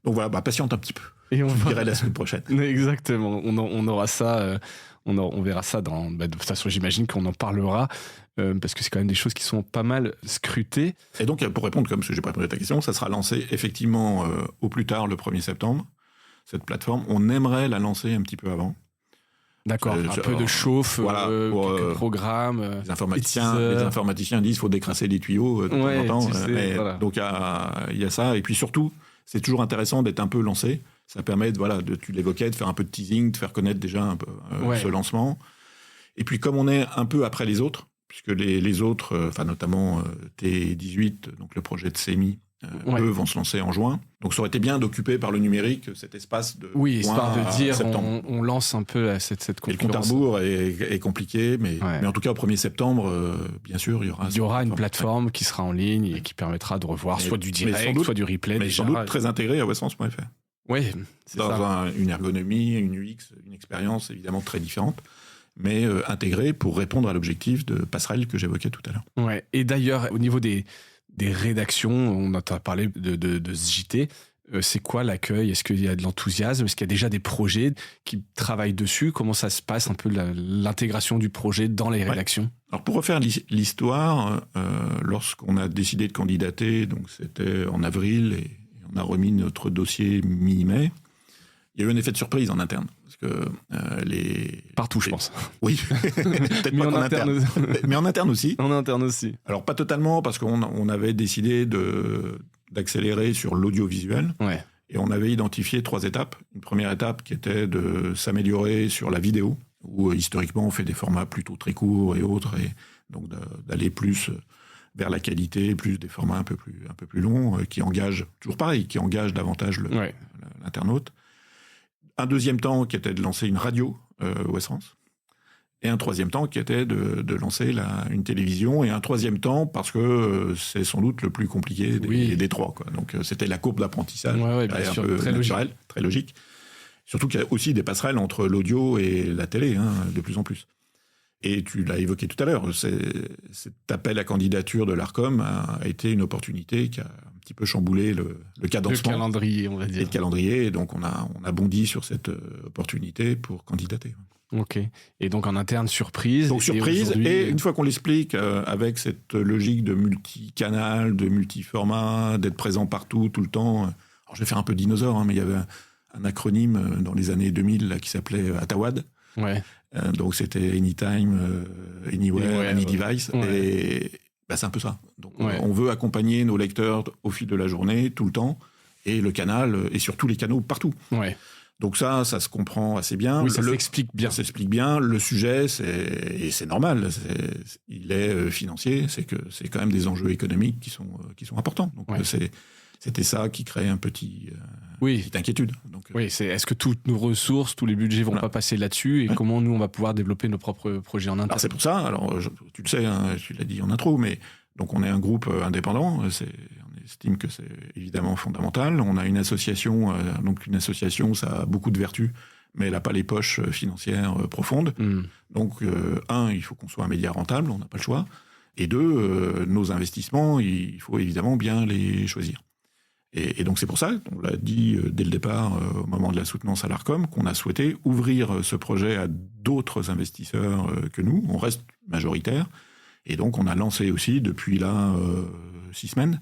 Donc voilà, patiente un petit peu. Et on verra la semaine prochaine. Exactement. On aura ça. On verra ça de toute façon, j'imagine qu'on en parlera parce que c'est quand même des choses qui sont pas mal scrutées. Et donc, pour répondre comme j'ai pas répondu à ta question, ça sera lancé effectivement au plus tard le 1er septembre. Cette plateforme, on aimerait la lancer un petit peu avant. D'accord, un peu de chauffe, quelques programmes. Les informaticiens disent qu'il faut décrasser les tuyaux de temps en temps. Voilà. Donc, il y a ça. Et puis surtout, c'est toujours intéressant d'être un peu lancé. Ça permet, tu l'évoquais, de faire un peu de teasing, de faire connaître déjà un peu ce lancement. Et puis, comme on est un peu après les autres, puisque les autres, notamment T18, donc le projet de CEMI, eux vont se lancer en juin. Donc, ça aurait été bien d'occuper par le numérique cet espace de histoire de dire, on lance un peu cette concurrence. Et le compte à rebours est compliqué, mais en tout cas, au 1er septembre, bien sûr, il y aura une plateforme qui sera en ligne et qui permettra de revoir soit du direct, soit du replay. Mais sans doute très intégré à westfrance.fr. Oui, c'est ça. Une ergonomie, une UX, une expérience évidemment très différente, mais intégrée pour répondre à l'objectif de passerelle que j'évoquais tout à l'heure. Ouais. Et d'ailleurs, au niveau des rédactions, on a parlé de ce JT. C'est quoi l'accueil ? Est-ce qu'il y a de l'enthousiasme ? Est-ce qu'il y a déjà des projets qui travaillent dessus ? Comment ça se passe un peu l'intégration du projet dans les rédactions ? Alors pour refaire l'histoire, lorsqu'on a décidé de candidater, donc c'était en avril et on a remis notre dossier mi-mai, il y a eu un effet de surprise en interne. Parce que Partout, je pense. Oui, peut-être pas en interne. Mais en interne aussi. En interne aussi. Alors pas totalement, parce qu'on avait décidé d'accélérer sur l'audiovisuel. Ouais. Et on avait identifié 3 étapes. Une première étape qui était de s'améliorer sur la vidéo, où historiquement on fait des formats plutôt très courts et autres, et donc d'aller plus vers la qualité, plus des formats un peu plus longs, qui engagent, toujours pareil, qui engagent davantage l'internaute. Un deuxième temps qui était de lancer une radio Ouest France. Et un troisième temps qui était de lancer une télévision. Et un troisième temps parce que c'est sans doute le plus compliqué des 3. Quoi. Donc c'était la courbe d'apprentissage. Bien sûr, un peu très naturel, très logique. Surtout qu'il y a aussi des passerelles entre l'audio et la télé, de plus en plus. Et tu l'as évoqué tout à l'heure, cet appel à candidature de l'ARCOM a été une opportunité qui petit peu chamboulé le cadencement. Le calendrier, on va dire. Et le calendrier, et donc on a bondi sur cette opportunité pour candidater. Ok. Et donc en interne, surprise. Donc surprise, et une fois qu'on l'explique avec cette logique de multicanal, de multiformat, d'être présent partout, tout le temps. Alors je vais faire un peu dinosaure, mais il y avait un acronyme dans les années 2000 là, qui s'appelait ATAWAD. Ouais. Donc c'était Anytime, Anywhere, Any Device. Ouais. Et c'est un peu ça. Donc on veut accompagner nos lecteurs au fil de la journée, tout le temps, et le canal, et sur tous les canaux, partout. Ouais. Donc ça se comprend assez bien. Oui, ça s'explique bien. Ça s'explique bien. Le sujet, c'est normal, il est financier, c'est quand même des enjeux économiques qui sont importants. Donc c'était ça qui crée une petite inquiétude. Donc, est-ce que toutes nos ressources, tous les budgets vont pas passer là-dessus, et comment nous on va pouvoir développer nos propres projets en interne. Alors c'est pour ça. Alors tu le sais, hein, tu l'as dit en intro, mais donc on est un groupe indépendant. On estime que c'est évidemment fondamental. On a une association. Donc une association, ça a beaucoup de vertus, mais elle n'a pas les poches financières profondes. Donc il faut qu'on soit un média rentable. On n'a pas le choix. Et deux, nos investissements, il faut évidemment bien les choisir. Et donc c'est pour ça, on l'a dit dès le départ, au moment de la soutenance à l'ARCOM, qu'on a souhaité ouvrir ce projet à d'autres investisseurs que nous. On reste majoritaire. Et donc on a lancé aussi, depuis là 6 semaines,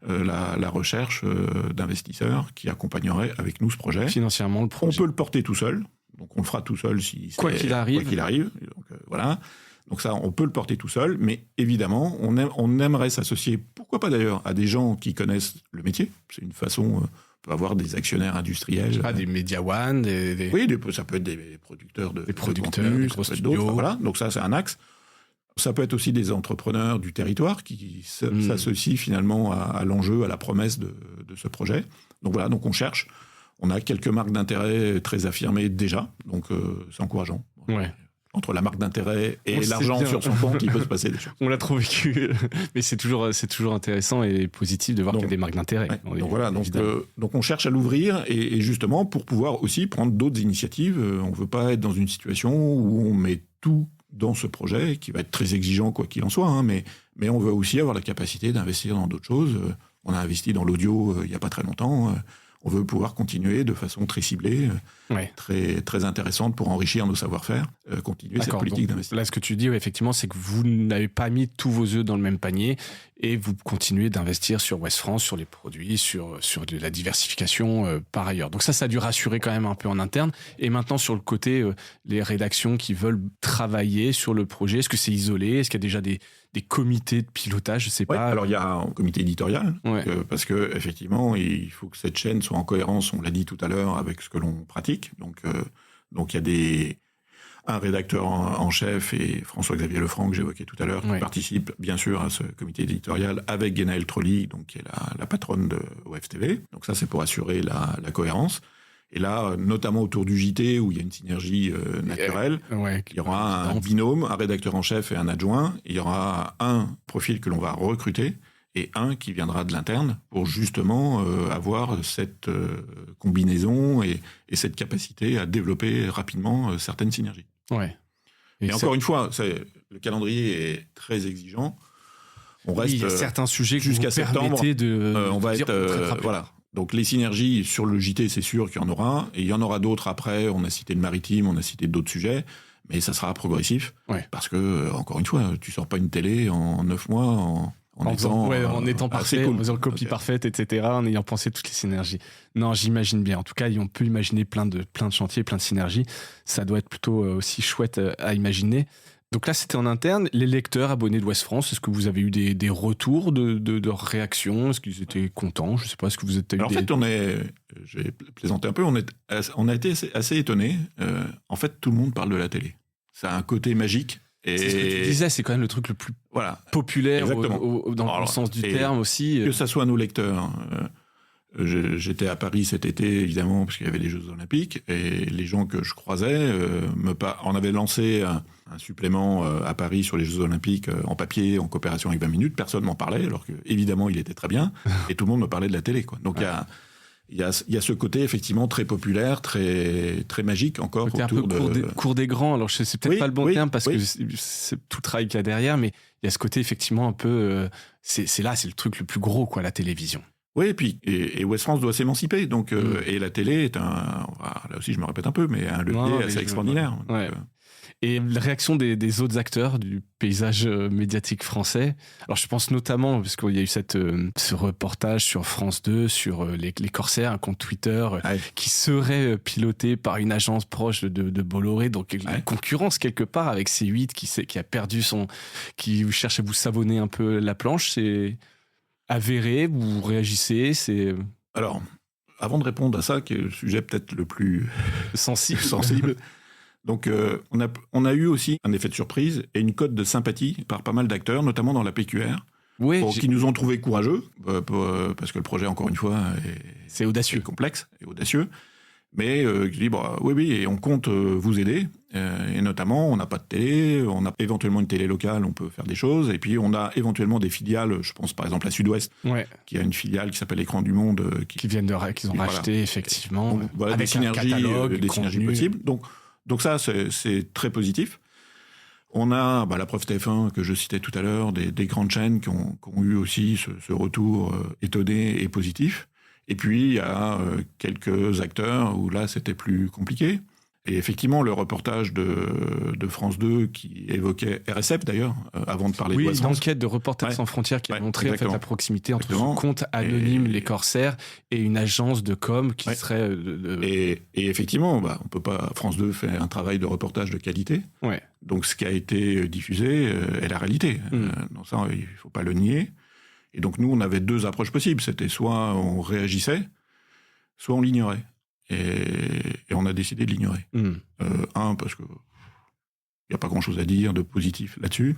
la recherche d'investisseurs qui accompagneraient avec nous ce projet. Financièrement, le projet. On peut le porter tout seul. Donc on le fera tout seul quoi qu'il arrive. Donc voilà. Donc ça, on peut le porter tout seul, mais évidemment, on aimerait s'associer, pourquoi pas d'ailleurs, à des gens qui connaissent le métier. C'est une façon, on peut avoir des actionnaires industriels. Des Media One, Oui, ça peut être des producteurs de contenu, des gros studios. Voilà, donc ça, c'est un axe. Ça peut être aussi des entrepreneurs du territoire qui s'associent finalement à l'enjeu, à la promesse de ce projet. Donc voilà, donc on cherche. On a quelques marques d'intérêt très affirmées déjà, donc c'est encourageant. Ouais. Entre la marque d'intérêt et l'argent sur son compte, il peut se passer des choses. On l'a trop vécu, mais c'est toujours intéressant et positif de voir qu'il y a des marques d'intérêt. Ouais, donc voilà, donc on cherche à l'ouvrir et justement pour pouvoir aussi prendre d'autres initiatives. On ne veut pas être dans une situation où on met tout dans ce projet, qui va être très exigeant quoi qu'il en soit, hein, mais on veut aussi avoir la capacité d'investir dans d'autres choses. On a investi dans l'audio il n'y a pas très longtemps. On veut pouvoir continuer de façon très ciblée, très, très intéressante pour enrichir nos savoir-faire, continuer cette politique d'investissement. Là, ce que tu dis, effectivement, c'est que vous n'avez pas mis tous vos œufs dans le même panier et vous continuez d'investir sur Ouest France, sur les produits, sur de la diversification par ailleurs. Donc ça a dû rassurer quand même un peu en interne. Et maintenant, sur le côté, les rédactions qui veulent travailler sur le projet, est-ce que c'est isolé ? Est-ce qu'il y a déjà des comités de pilotage, je sais pas. Alors il y a un comité éditorial, parce que effectivement, il faut que cette chaîne soit en cohérence, on l'a dit tout à l'heure, avec ce que l'on pratique. Donc il y a un rédacteur en chef et François-Xavier Lefranc, que j'évoquais tout à l'heure, qui participe bien sûr à ce comité éditorial avec Guénaëlle Trolli, donc qui est la patronne de OFTV. Donc ça, c'est pour assurer la cohérence. Et là, notamment autour du JT, où il y a une synergie naturelle, il y aura un binôme, un rédacteur en chef et un adjoint. Il y aura un profil que l'on va recruter et un qui viendra de l'interne pour justement avoir cette combinaison et cette capacité à développer rapidement certaines synergies. Ouais. Et encore une fois, le calendrier est très exigeant. On reste il y a certains sujets jusqu'à septembre. On va être voilà. Donc les synergies sur le JT, c'est sûr qu'il y en aura. Et il y en aura d'autres après. On a cité le maritime, on a cité d'autres sujets. Mais ça sera progressif. Parce que, encore une fois, tu sors pas une télé en 9 mois en étant parfait, en faisant copie parfaite, etc., en ayant pensé toutes les synergies. Non, j'imagine bien. En tout cas, on peut imaginer plein de chantiers, plein de synergies. Ça doit être plutôt aussi chouette à imaginer. Donc là, c'était en interne. Les lecteurs abonnés de Ouest France, est-ce que vous avez eu des retours de réactions ? Est-ce qu'ils étaient contents ? Je ne sais pas, est-ce que vous êtes... En fait, je vais plaisanter un peu, on a été assez étonnés. En fait, tout le monde parle de la télé. Ça a un côté magique. Et c'est ce que tu disais, c'est quand même le truc le plus populaire dans le sens du terme aussi. Que ça soit nos lecteurs. J'étais à Paris cet été, évidemment, parce qu'il y avait les Jeux Olympiques, et les gens que je croisais on avait lancé un supplément à Paris sur les Jeux Olympiques en papier, en coopération avec 20 minutes. Personne m'en parlait, alors que évidemment il était très bien, et tout le monde me parlait de la télé, quoi. Donc il y a ce côté effectivement très populaire, très très magique encore autour un peu cours des grands. Alors c'est peut-être pas le bon terme parce que c'est tout le travail qu'il y a derrière, mais il y a ce côté effectivement un peu c'est le truc le plus gros, quoi, la télévision. Oui, et Ouest France doit s'émanciper. Donc, et la télé est là aussi je me répète un peu, mais un levier assez extraordinaire. Ouais. Et la réaction des autres acteurs du paysage médiatique français. Alors je pense notamment, parce qu'il y a eu ce reportage sur France 2 sur les corsaires, un compte Twitter qui serait piloté par une agence proche de Bolloré, donc une concurrence quelque part avec C8 qui a perdu qui cherche à vous savonner un peu la planche. C'est avéré, vous réagissez, c'est... Alors, avant de répondre à ça, qui est le sujet peut-être le plus sensible. Donc, on a eu aussi un effet de surprise et une cote de sympathie par pas mal d'acteurs, notamment dans la PQR, qui nous ont trouvé courageux, parce que le projet, encore une fois, c'est audacieux, complexe et audacieux. Mais je dis, oui, et on compte vous aider. Et notamment, on n'a pas de télé, on a éventuellement une télé locale, on peut faire des choses. Et puis, on a éventuellement des filiales, je pense par exemple à Sud-Ouest, qui a une filiale qui s'appelle Écran du Monde. qu'ils ont racheté, effectivement. Donc, voilà, avec des synergies possibles. Donc ça, c'est très positif. On a la preuve TF1 que je citais tout à l'heure, des grandes chaînes qui ont eu aussi ce retour étonné et positif. Et puis, il y a quelques acteurs où là, c'était plus compliqué. Et effectivement, le reportage de France 2 qui évoquait RSF d'ailleurs, avant de parler de Ouest France. Oui, l'enquête de Reporters sans frontières qui a montré en fait, la proximité entre son compte anonyme, les corsaires, et une agence de com qui serait... Et effectivement, on peut pas... France 2 fait un travail de reportage de qualité. Donc ce qui a été diffusé est la réalité. Donc ça, il faut pas le nier. Et donc nous, on avait deux approches possibles. C'était soit on réagissait, soit on l'ignorait. Et on a décidé de l'ignorer. Parce que il n'y a pas grand-chose à dire de positif là-dessus.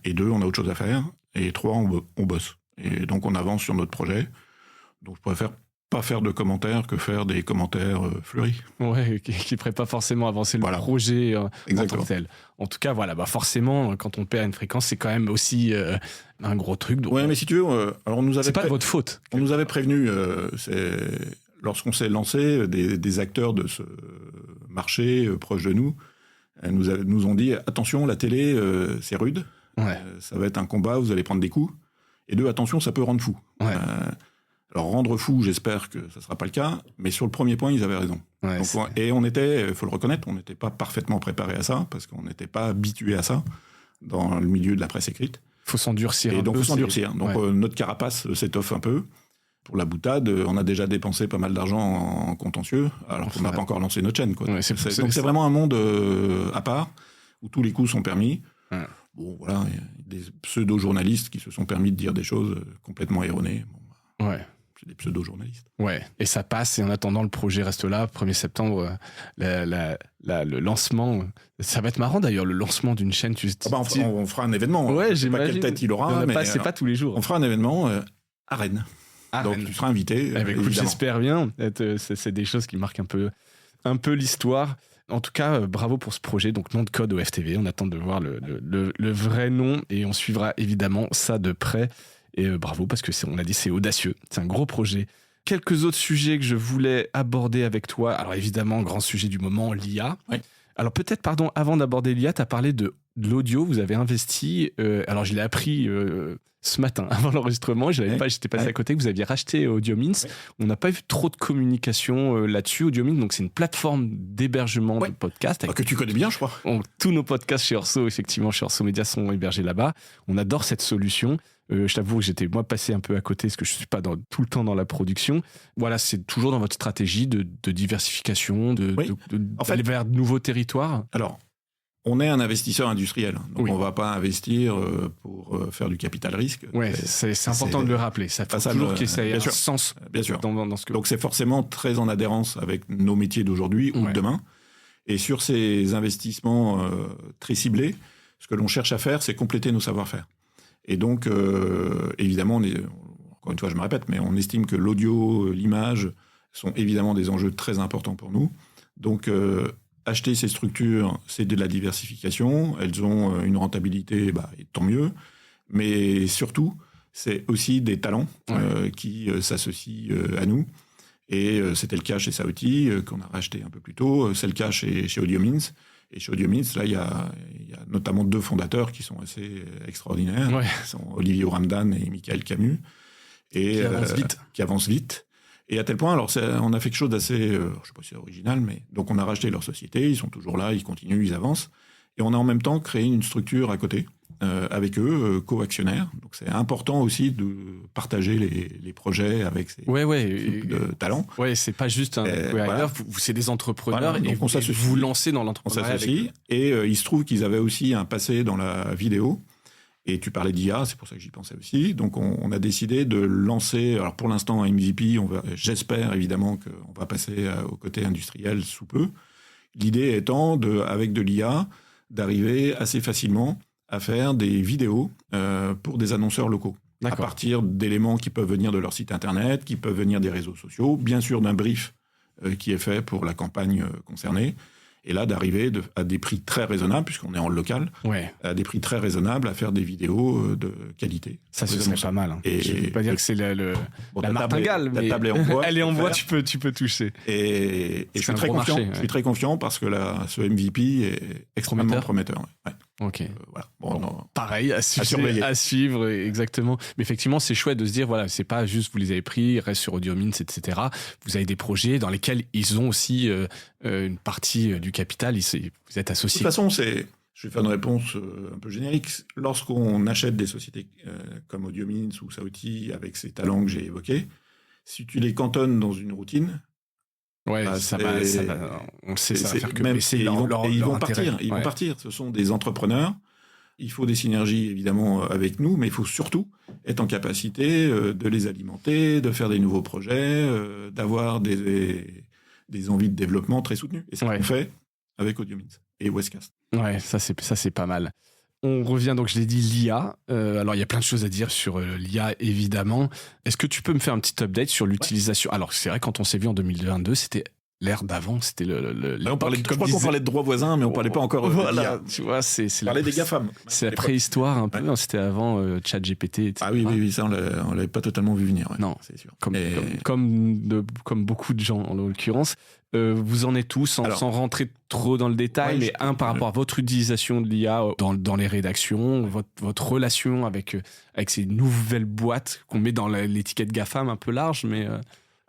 Et deux, on a autre chose à faire. Et trois, on bosse. Et donc on avance sur notre projet. Donc je préfère pas faire de commentaires que faire des commentaires fleuris. Ouais, qui ne feraient pas forcément avancer le projet en tant que tel. En tout cas, forcément, quand on perd une fréquence, c'est quand même aussi un gros truc. Donc, mais si tu veux, alors on nous avait c'est pas de votre faute. On nous avait prévenu, lorsqu'on s'est lancé, des acteurs de ce marché proche de nous, nous ont dit attention, la télé, c'est rude, ça va être un combat, vous allez prendre des coups. Et deux, attention, ça peut rendre fou. Alors rendre fou, j'espère que ça sera pas le cas, mais sur le premier point, ils avaient raison. Et on était, faut le reconnaître, on n'était pas parfaitement préparé à ça, parce qu'on n'était pas habitué à ça dans le milieu de la presse écrite. Faut s'endurcir. Et donc faut s'endurcir. Donc notre carapace s'étoffe un peu. Pour la boutade, on a déjà dépensé pas mal d'argent en contentieux, alors qu'on n'a pas encore lancé notre chaîne. Donc c'est vraiment un monde à part, où tous les coups sont permis. Bon, voilà, il y a des pseudo-journalistes qui se sont permis de dire des choses complètement erronées. C'est des pseudo-journalistes. Et ça passe, et en attendant, le projet reste là. 1er septembre, le lancement. Ça va être marrant d'ailleurs, le lancement d'une chaîne. On fera un événement. Je sais pas quelle tête il aura, mais c'est pas tous les jours. On fera un événement à Rennes. Donc tu seras invité. Écoute, j'espère bien. C'est des choses qui marquent un peu l'histoire. En tout cas, bravo pour ce projet. Donc, nom de code au FTV. On attend de voir le vrai nom et on suivra évidemment ça de près. Et bravo, parce que on l'a dit, c'est audacieux. C'est un gros projet. Quelques autres sujets que je voulais aborder avec toi. Alors évidemment, grand sujet du moment, l'IA. Alors peut-être, avant d'aborder l'IA, tu as parlé de l'audio. Vous avez investi. Alors je l'ai appris ce matin, avant l'enregistrement. J'étais passé à côté, que vous aviez racheté AudioMints. On n'a pas vu trop de communication là-dessus. AudioMints, donc c'est une plateforme d'hébergement de podcasts. Que tu connais bien, je crois. Tous nos podcasts chez Orso, effectivement, chez Orso Média, sont hébergés là-bas. On adore cette solution. Je t'avoue que j'étais passé un peu à côté parce que je suis pas tout le temps dans la production. Voilà, c'est toujours dans votre stratégie de diversification, d'aller vers de nouveaux territoires. Alors, on est un investisseur industriel, donc on va pas investir pour faire du capital risque. C'est important de le rappeler. Ça fait toujours qu'il y ait un sens bien sûr. Dans ce que... Donc c'est forcément très en adhérence avec nos métiers d'aujourd'hui ou de demain. Et sur ces investissements très ciblés, ce que l'on cherche à faire, c'est compléter nos savoir-faire. Et donc, évidemment, encore une fois, je me répète, mais on estime que l'audio, l'image sont évidemment des enjeux très importants pour nous. Donc, acheter ces structures, c'est de la diversification. Elles ont une rentabilité, tant mieux. Mais surtout, c'est aussi des talents qui s'associent à nous. Et c'était le cas chez Saouti, qu'on a racheté un peu plus tôt. C'est le cas chez AudioMints. Et chez AudioMints, là, il y a notamment 2 fondateurs qui sont assez extraordinaires. Qui sont Olivier Ramdan et Michael Camus. Et, qui avance vite. Et à tel point, alors on a fait quelque chose d'assez, je sais pas si c'est original, mais donc on a racheté leur société, ils sont toujours là, ils continuent, ils avancent. Et on a en même temps créé une structure à côté, avec eux, co-actionnaires. Donc c'est important aussi de partager les projets avec ces types de talents. Ouais, c'est pas juste c'est des entrepreneurs et donc vous lancez dans l'entrepreneuriat. On s'associe et il se trouve qu'ils avaient aussi un passé dans la vidéo. Et tu parlais d'IA, c'est pour ça que j'y pensais aussi. Donc, on a décidé de lancer, alors pour l'instant, un MVP. J'espère évidemment qu'on va passer au côté industriel sous peu. L'idée étant, avec de l'IA, d'arriver assez facilement à faire des vidéos pour des annonceurs locaux. À partir d'éléments qui peuvent venir de leur site internet, qui peuvent venir des réseaux sociaux, bien sûr d'un brief qui est fait pour la campagne concernée. Et là, d'arriver à des prix très raisonnables, puisqu'on est en local, à des prix très raisonnables, à faire des vidéos de qualité. Ça, ce serait pas mal. Hein. Je ne veux pas dire que c'est la martingale, mais table est en bois, elle est en bois, tu peux toucher. Et je suis très confiant. Je suis très confiant parce que ce MVP est extrêmement prometteur. Ouais. Ok. Voilà. Pareil, à suivre, exactement. Mais effectivement, c'est chouette de se dire, voilà, c'est pas juste vous les avez pris, ils restent sur AudioMins, etc. Vous avez des projets dans lesquels ils ont aussi une partie du capital. Vous êtes associés. De toute façon, je vais faire une réponse un peu générique. Lorsqu'on achète des sociétés comme AudioMins ou Saouti avec ces talents que j'ai évoqués, si tu les cantonnes dans une routine, ça va. On le sait, ça va faire que baisser ils vont partir. Ils vont partir. Ce sont des entrepreneurs. Il faut des synergies, évidemment, avec nous, mais il faut surtout être en capacité de les alimenter, de faire des nouveaux projets, d'avoir des envies de développement très soutenues. Et c'est ce qu'on fait avec AudioMins et Westcast. Ouais, ça c'est pas mal. On revient donc, je l'ai dit, l'IA. Alors, il y a plein de choses à dire sur l'IA, évidemment. Est-ce que tu peux me faire un petit update sur l'utilisation ? Alors, c'est vrai, quand on s'est vu en 2022, c'était l'ère d'avant, c'était je crois qu'on parlait de droits voisins, mais on parlait pas encore voilà, tu vois, on parlait des GAFAM. C'est la préhistoire un peu, c'était avant ChatGPT, etc. Ah oui, ça, on l'avait pas totalement vu venir. Ouais, non, c'est sûr. Comme beaucoup de gens, en l'occurrence. Vous en êtes tous, sans rentrer trop dans le détail, mais par rapport à votre utilisation de l'IA dans les rédactions, votre relation avec ces nouvelles boîtes qu'on met dans l'étiquette GAFAM un peu large, mais...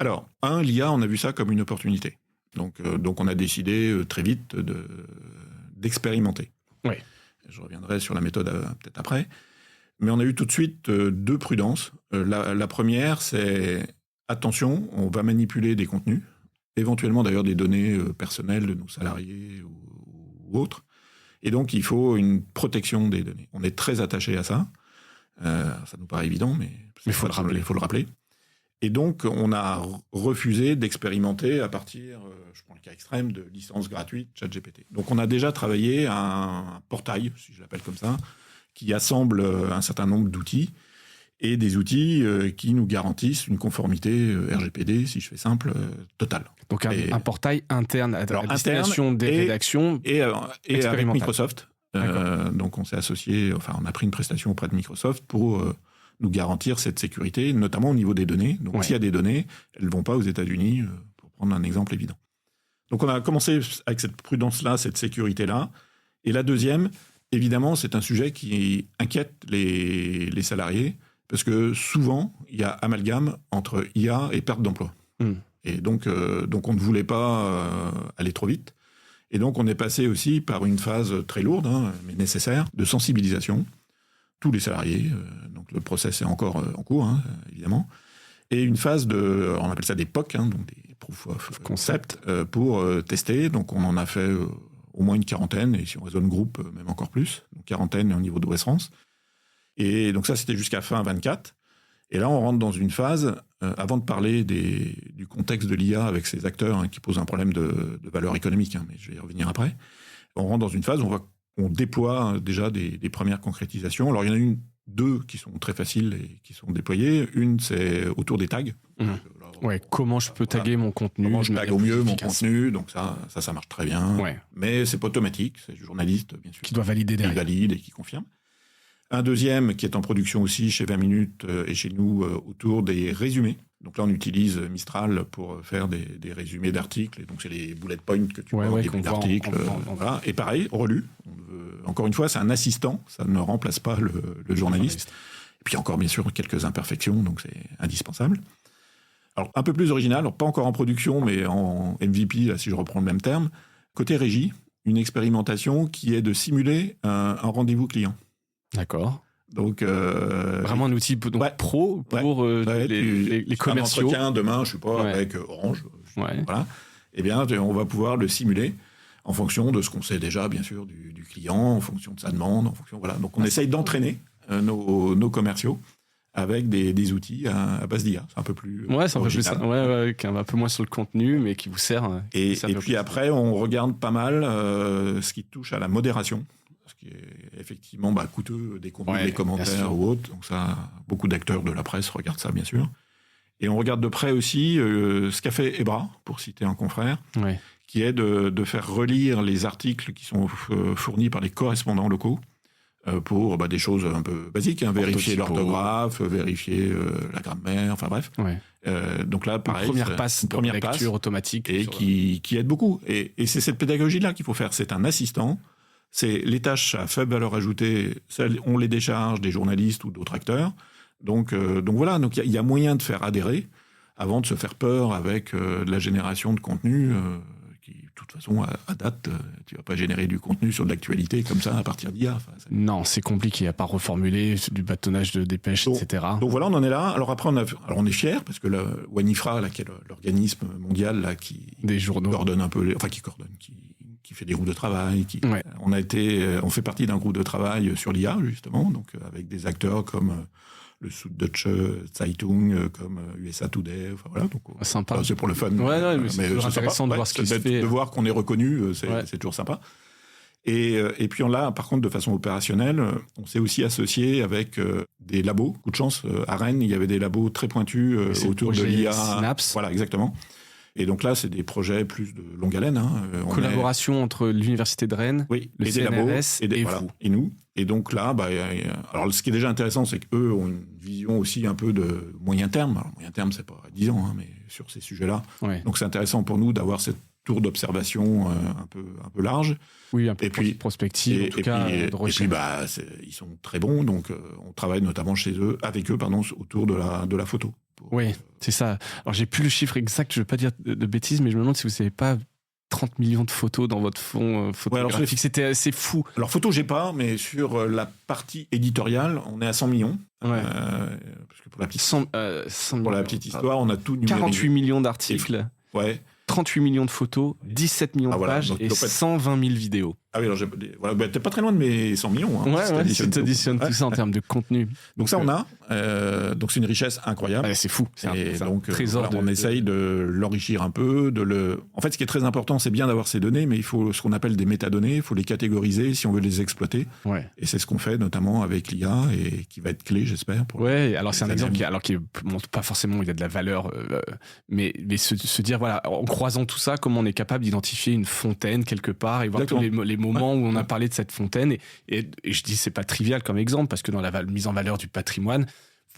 Alors, l'IA, on a vu ça comme une opportunité. Donc on a décidé très vite d'expérimenter. Oui. Je reviendrai sur la méthode peut-être après. Mais on a eu tout de suite deux prudences. La première, c'est attention, on va manipuler des contenus, éventuellement d'ailleurs des données personnelles de nos salariés ou autres. Et donc, il faut une protection des données. On est très attaché à ça. Ça nous paraît évident, mais il faut le rappeler. Et donc, on a refusé d'expérimenter à partir, je prends le cas extrême, de licences gratuites ChatGPT. Donc, on a déjà travaillé à un portail, si je l'appelle comme ça, qui assemble un certain nombre d'outils, et des outils qui nous garantissent une conformité RGPD, si je fais simple, totale. Donc, un portail interne à la destination des rédactions et avec Microsoft. Donc, on s'est associé, on a pris une prestation auprès de Microsoft pour... nous garantir cette sécurité, notamment au niveau des données. Donc, s'il y a des données, elles ne vont pas aux États-Unis, pour prendre un exemple évident. Donc, on a commencé avec cette prudence-là, cette sécurité-là. Et la deuxième, évidemment, c'est un sujet qui inquiète les salariés, parce que souvent, il y a amalgame entre IA et perte d'emploi. Et donc, on ne voulait pas aller trop vite. Et donc, on est passé aussi par une phase très lourde, mais nécessaire, de sensibilisation. Tous les salariés, donc le process est encore en cours, évidemment, et une phase on appelle ça des POC, donc des Proof of Concept, pour tester. Donc on en a fait au moins une quarantaine, et si on raisonne groupe, même encore plus, donc quarantaine au niveau de West France. Et donc ça, c'était jusqu'à fin 24. Et là, on rentre dans une phase, avant de parler du contexte de l'IA avec ces acteurs qui posent un problème de valeur économique, mais je vais y revenir après, on rentre dans une phase où on déploie déjà des premières concrétisations. Alors, il y en a deux qui sont très faciles et qui sont déployées. Une, c'est autour des tags. Comment je peux taguer mon contenu. Comment je tague au mieux mon contenu. Donc ça marche très bien. Mais c'est pas automatique. C'est le journaliste, bien sûr. Qui doit valider derrière. Qui valide et qui confirme. Un deuxième qui est en production aussi chez 20 minutes et chez nous autour des résumés. Donc là, on utilise Mistral pour faire des résumés d'articles. Et donc, c'est les bullet points que tu vois au début d'articles. Voilà. Et pareil, relu. Encore une fois, c'est un assistant. Ça ne remplace pas le journaliste. Et puis encore bien sûr quelques imperfections, donc c'est indispensable. Alors un peu plus original, alors pas encore en production, mais en MVP, là, si je reprends le même terme. Côté régie, une expérimentation qui est de simuler un rendez-vous client. D'accord. Donc vraiment un outil pro pour les commerciaux. Un entretien demain, je sais pas, avec Orange, voilà. Eh bien, on va pouvoir le simuler en fonction de ce qu'on sait déjà, bien sûr, du client, en fonction de sa demande, en fonction, voilà. Donc on essaye d'entraîner nos commerciaux avec des outils à base d'IA. C'est un peu plus qui est un peu moins sur le contenu, mais qui vous sert. Et puis après, on regarde pas mal ce qui touche à la modération, ce qui est effectivement coûteux, des contenus, des commentaires ou autres. Donc ça, beaucoup d'acteurs de la presse regardent ça, bien sûr. Et on regarde de près aussi ce qu'a fait Ebra, pour citer un confrère, qui est de faire relire les articles qui sont fournis par les correspondants locaux pour des choses un peu basiques, vérifier l'orthographe, vérifier la grammaire, enfin bref. Donc là, pareil, première passe automatique. Et qui aide beaucoup. Et c'est cette pédagogie-là qu'il faut faire. C'est un assistant. C'est les tâches à faible valeur ajoutée, on les décharge des journalistes ou d'autres acteurs. Donc voilà, donc il y a moyen de faire adhérer avant de se faire peur avec de la génération de contenu qui, de toute façon, à date, tu vas pas générer du contenu sur de l'actualité comme ça à partir d'IA. Non, c'est compliqué, à part reformuler du bâtonnage de dépêches, etc. Donc voilà, on en est là. Alors après, on est fiers parce que WANIFRA, qui est l'organisme mondial là, qui coordonne un peu, qui fait des groupes de travail. On fait partie d'un groupe de travail sur l'IA, justement, donc avec des acteurs comme le Süddeutsche Zeitung, comme USA Today, enfin voilà. Donc, sympa. C'est pour le fun. Mais c'est toujours intéressant de voir ce qui se fait. De voir qu'on est reconnu, c'est toujours sympa. Et puis là, par contre, de façon opérationnelle, on s'est aussi associé avec des labos. Coup de chance, à Rennes, il y avait des labos très pointus autour de l'IA. Synapse. Voilà, exactement. Et donc là, c'est des projets plus de longue haleine. Collaboration entre l'Université de Rennes, le CNRS et vous. Et nous. Et donc là, alors ce qui est déjà intéressant, c'est qu'eux ont une vision aussi un peu de moyen terme. Alors, moyen terme, c'est pas 10 ans, mais sur ces sujets-là. Donc c'est intéressant pour nous d'avoir cette tour d'observation un peu large. Oui, un peu de prospective, en tout cas, de recherche. Et puis, ils sont très bons, donc on travaille notamment avec eux, autour de la photo. Oui, c'est ça. Alors, j'ai plus le chiffre exact, je ne veux pas dire de bêtises, mais je me demande si vous savez pas 30 millions de photos dans votre fond photographique. C'était assez fou. Alors, photo, j'ai pas, mais sur la partie éditoriale, on est à 100 millions. Parce que pour la petite histoire, on a tout numérisé. 48 millions d'articles. 38 millions de photos, 17 millions de pages et 120 000 vidéos. Ah oui, alors t'es pas très loin de mes 100 millions. Si tu additionnes tout ça en termes de contenu. Donc ça, on a. Donc c'est une richesse incroyable. C'est fou. C'est un trésor. On essaye de l'enrichir un peu. En fait, ce qui est très important, c'est bien d'avoir ces données, mais il faut ce qu'on appelle des métadonnées. Il faut les catégoriser si on veut les exploiter. Et c'est ce qu'on fait notamment avec l'IA et qui va être clé, j'espère. Alors c'est un exemple qui montre pas forcément il y a de la valeur, mais se dire, voilà, en croisant tout ça, comment on est capable d'identifier une fontaine quelque part et voir tous les moments où on a parlé de cette fontaine. Et je dis, c'est pas trivial comme exemple, parce que dans la mise en valeur du patrimoine,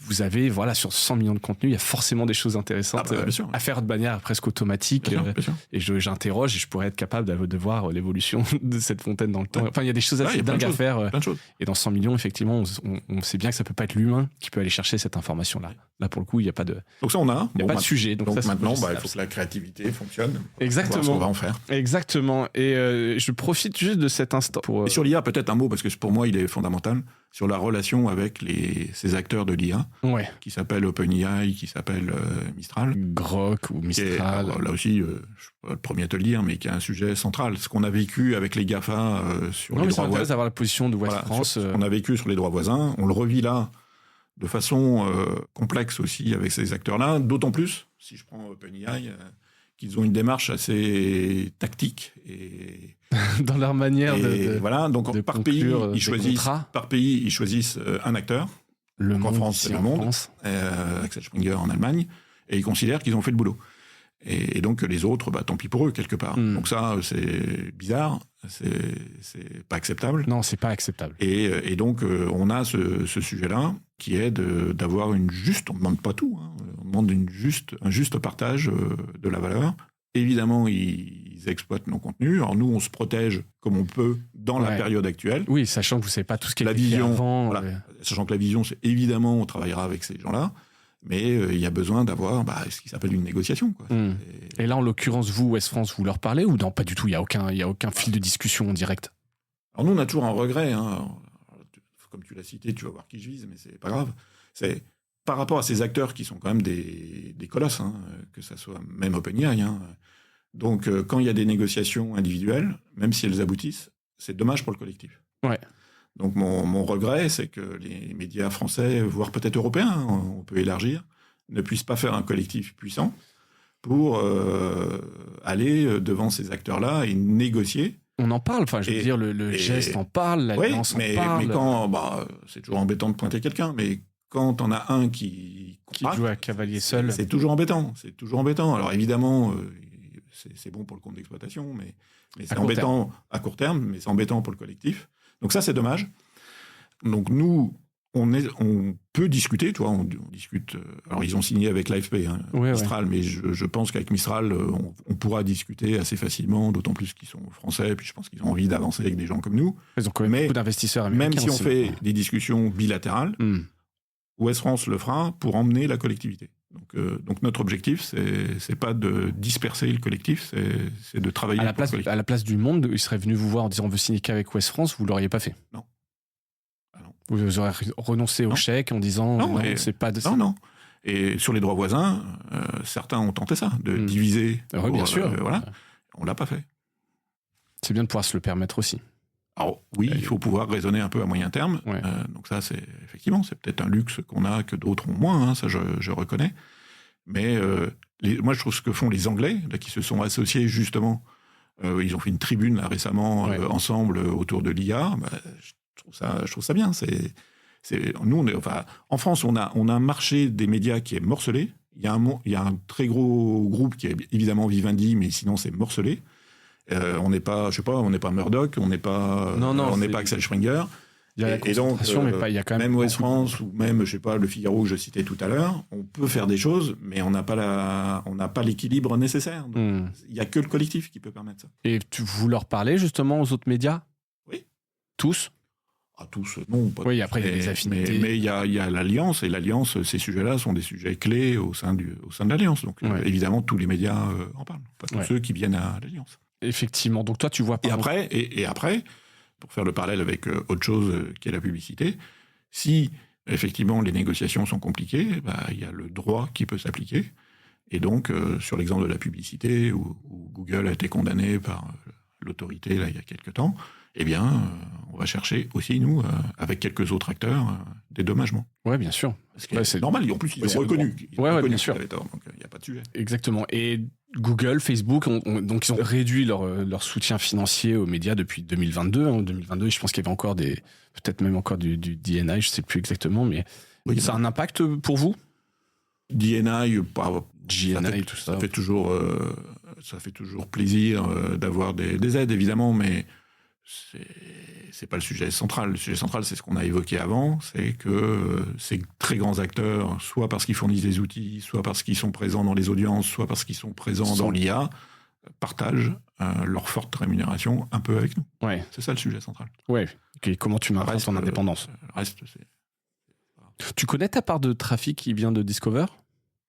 vous avez, sur 100 millions de contenus, il y a forcément des choses intéressantes à faire de manière presque automatique. Bien sûr. Et j'interroge et je pourrais être capable de voir l'évolution de cette fontaine dans le temps. Enfin, il y a des choses assez dingues à faire. Et dans 100 millions, effectivement, on sait bien que ça peut pas être l'humain qui peut aller chercher cette information-là. Là, pour le coup, il n'y a pas de... Donc ça, on a. Il n'y a pas de sujet. Donc ça, maintenant, il faut que la créativité fonctionne. Exactement. Ce qu'on va en faire. Exactement. Et je profite juste de cet instant pour... Et sur l'IA, peut-être un mot, parce que pour moi, il est fondamental, sur la relation avec ces acteurs de l'IA, qui s'appellent OpenAI, qui s'appellent Mistral. Grok ou Mistral. Là aussi, je ne suis pas le premier à te le dire, mais qui est un sujet central. Ce qu'on a vécu avec les GAFA sur les droits voisins. D'avoir la position de Ouest France. Ce qu'on a vécu sur les droits voisins, on le revit là de façon complexe aussi avec ces acteurs-là, d'autant plus, si je prends OpenAI, qu'ils ont une démarche assez tactique et dans leur manière de voilà, donc par pays, ils choisissent un acteur. En France, c'est Le Monde, Axel Springer en Allemagne, et ils considèrent qu'ils ont fait le boulot. Et donc les autres, tant pis pour eux, quelque part. Donc ça, c'est bizarre, c'est pas acceptable. Non, c'est pas acceptable. Et donc, on a ce sujet-là, qui est d'avoir une juste, on ne demande pas tout, on demande un juste partage de la valeur, évidemment, ils exploitent nos contenus. Alors nous, on se protège comme on peut dans la période actuelle. Oui, sachant que vous ne savez pas tout ce qui est fait avant. Voilà. Sachant que la vision, c'est évidemment, on travaillera avec ces gens-là, mais il y a besoin d'avoir ce qui s'appelle une négociation. Quoi. Et là, en l'occurrence, vous, Ouest France, vous leur parlez ou non, pas du tout, il n'y a aucun fil de discussion en direct? Alors nous, on a toujours un regret. Comme tu l'as cité, tu vas voir qui je vise, mais c'est pas grave. C'est par rapport à ces acteurs qui sont quand même des colosses, que ça soit même OpenAI. Donc, quand il y a des négociations individuelles, même si elles aboutissent, c'est dommage pour le collectif. Ouais. Donc, mon regret, c'est que les médias français, voire peut-être européens, on peut élargir, ne puissent pas faire un collectif puissant pour aller devant ces acteurs-là et négocier. On en parle, enfin, je veux dire, le geste en parle, l'alliance en parle. Mais quand, c'est toujours embêtant de pointer quelqu'un, mais quand on a un qui joue à cavalier seul, c'est toujours embêtant. C'est toujours embêtant. Alors évidemment, c'est bon pour le compte d'exploitation, mais c'est embêtant à court terme, mais c'est embêtant pour le collectif. Donc ça, c'est dommage. Donc nous, on peut discuter, tu vois, on discute. Alors ils ont signé avec l'AFP, Mistral, mais je pense qu'avec Mistral, on pourra discuter assez facilement, d'autant plus qu'ils sont français, puis je pense qu'ils ont envie d'avancer avec des gens comme nous. Ils ont quand même beaucoup d'investisseurs américains. Même si on fait des discussions bilatérales, Ouest France le fera pour emmener la collectivité. Donc notre objectif, c'est pas de disperser le collectif, c'est de travailler pour le collectif. À la place du Monde, ils seraient venus vous voir en disant on veut signer qu'avec Ouest France, vous l'auriez pas fait? Non. Vous aurez renoncé au chèque en disant non, c'est pas de ça. Non. Et sur les droits voisins, certains ont tenté ça, de diviser. Oui, bien sûr. Voilà. On l'a pas fait. C'est bien de pouvoir se le permettre aussi. Alors oui, il faut pouvoir raisonner un peu à moyen terme. Ouais. Donc ça, c'est peut-être un luxe qu'on a que d'autres ont moins. Ça, je reconnais. Mais moi, je trouve ce que font les Anglais, là, qui se sont associés justement. Ils ont fait une tribune là, récemment ensemble autour de l'IA. Je trouve ça bien. Nous, en France, on a un marché des médias qui est morcelé. Il y a un très gros groupe qui est évidemment Vivendi, mais sinon c'est morcelé. On n'est pas, on n'est pas Murdoch, on n'est pas, on n'est pas Axel Springer. Il y a la concentration, mais il y a quand même Ouest France ou même, le Figaro que je citais tout à l'heure, on peut faire des choses, mais on n'a pas l'équilibre nécessaire. Il y a que le collectif qui peut permettre ça. Et vous leur parlez justement aux autres médias? Oui. Tous? Tous, non. Pas oui, après, il y a des affinités. Mais il y a l'Alliance, et l'Alliance, ces sujets-là sont des sujets clés au sein de l'Alliance. Donc, évidemment, tous les médias en parlent. Pas tous ceux qui viennent à l'Alliance. Effectivement. Donc, toi, tu vois pas. Et après, pour faire le parallèle avec autre chose qui est la publicité, si, effectivement, les négociations sont compliquées, il y a le droit qui peut s'appliquer. Et donc, sur l'exemple de la publicité, où Google a été condamné par l'autorité, là, il y a quelques temps, eh bien, on va chercher aussi, nous, avec quelques autres acteurs, des dommagements. Oui, bien sûr. Parce que c'est normal, en plus, ils ont reconnu. Oui, bien sûr. Donc, il n'y a pas de sujet. Exactement. Et Google, Facebook, donc ils ont réduit leur soutien financier aux médias depuis 2022. En 2022, je pense qu'il y avait encore peut-être même encore du DNI, je ne sais plus exactement, mais ça a un impact pour vous? DNI, tout ça. Ça fait toujours plaisir d'avoir des aides, évidemment, mais c'est pas le sujet central. Le sujet central, c'est ce qu'on a évoqué avant, c'est que ces très grands acteurs, soit parce qu'ils fournissent des outils, soit parce qu'ils sont présents dans les audiences, soit parce qu'ils sont présents dans l'IA, partagent leur forte rémunération un peu avec nous. Ouais. C'est ça le sujet central. Ouais. Okay. Comment tu maintiens ton indépendance? Tu connais ta part de trafic qui vient de Discover?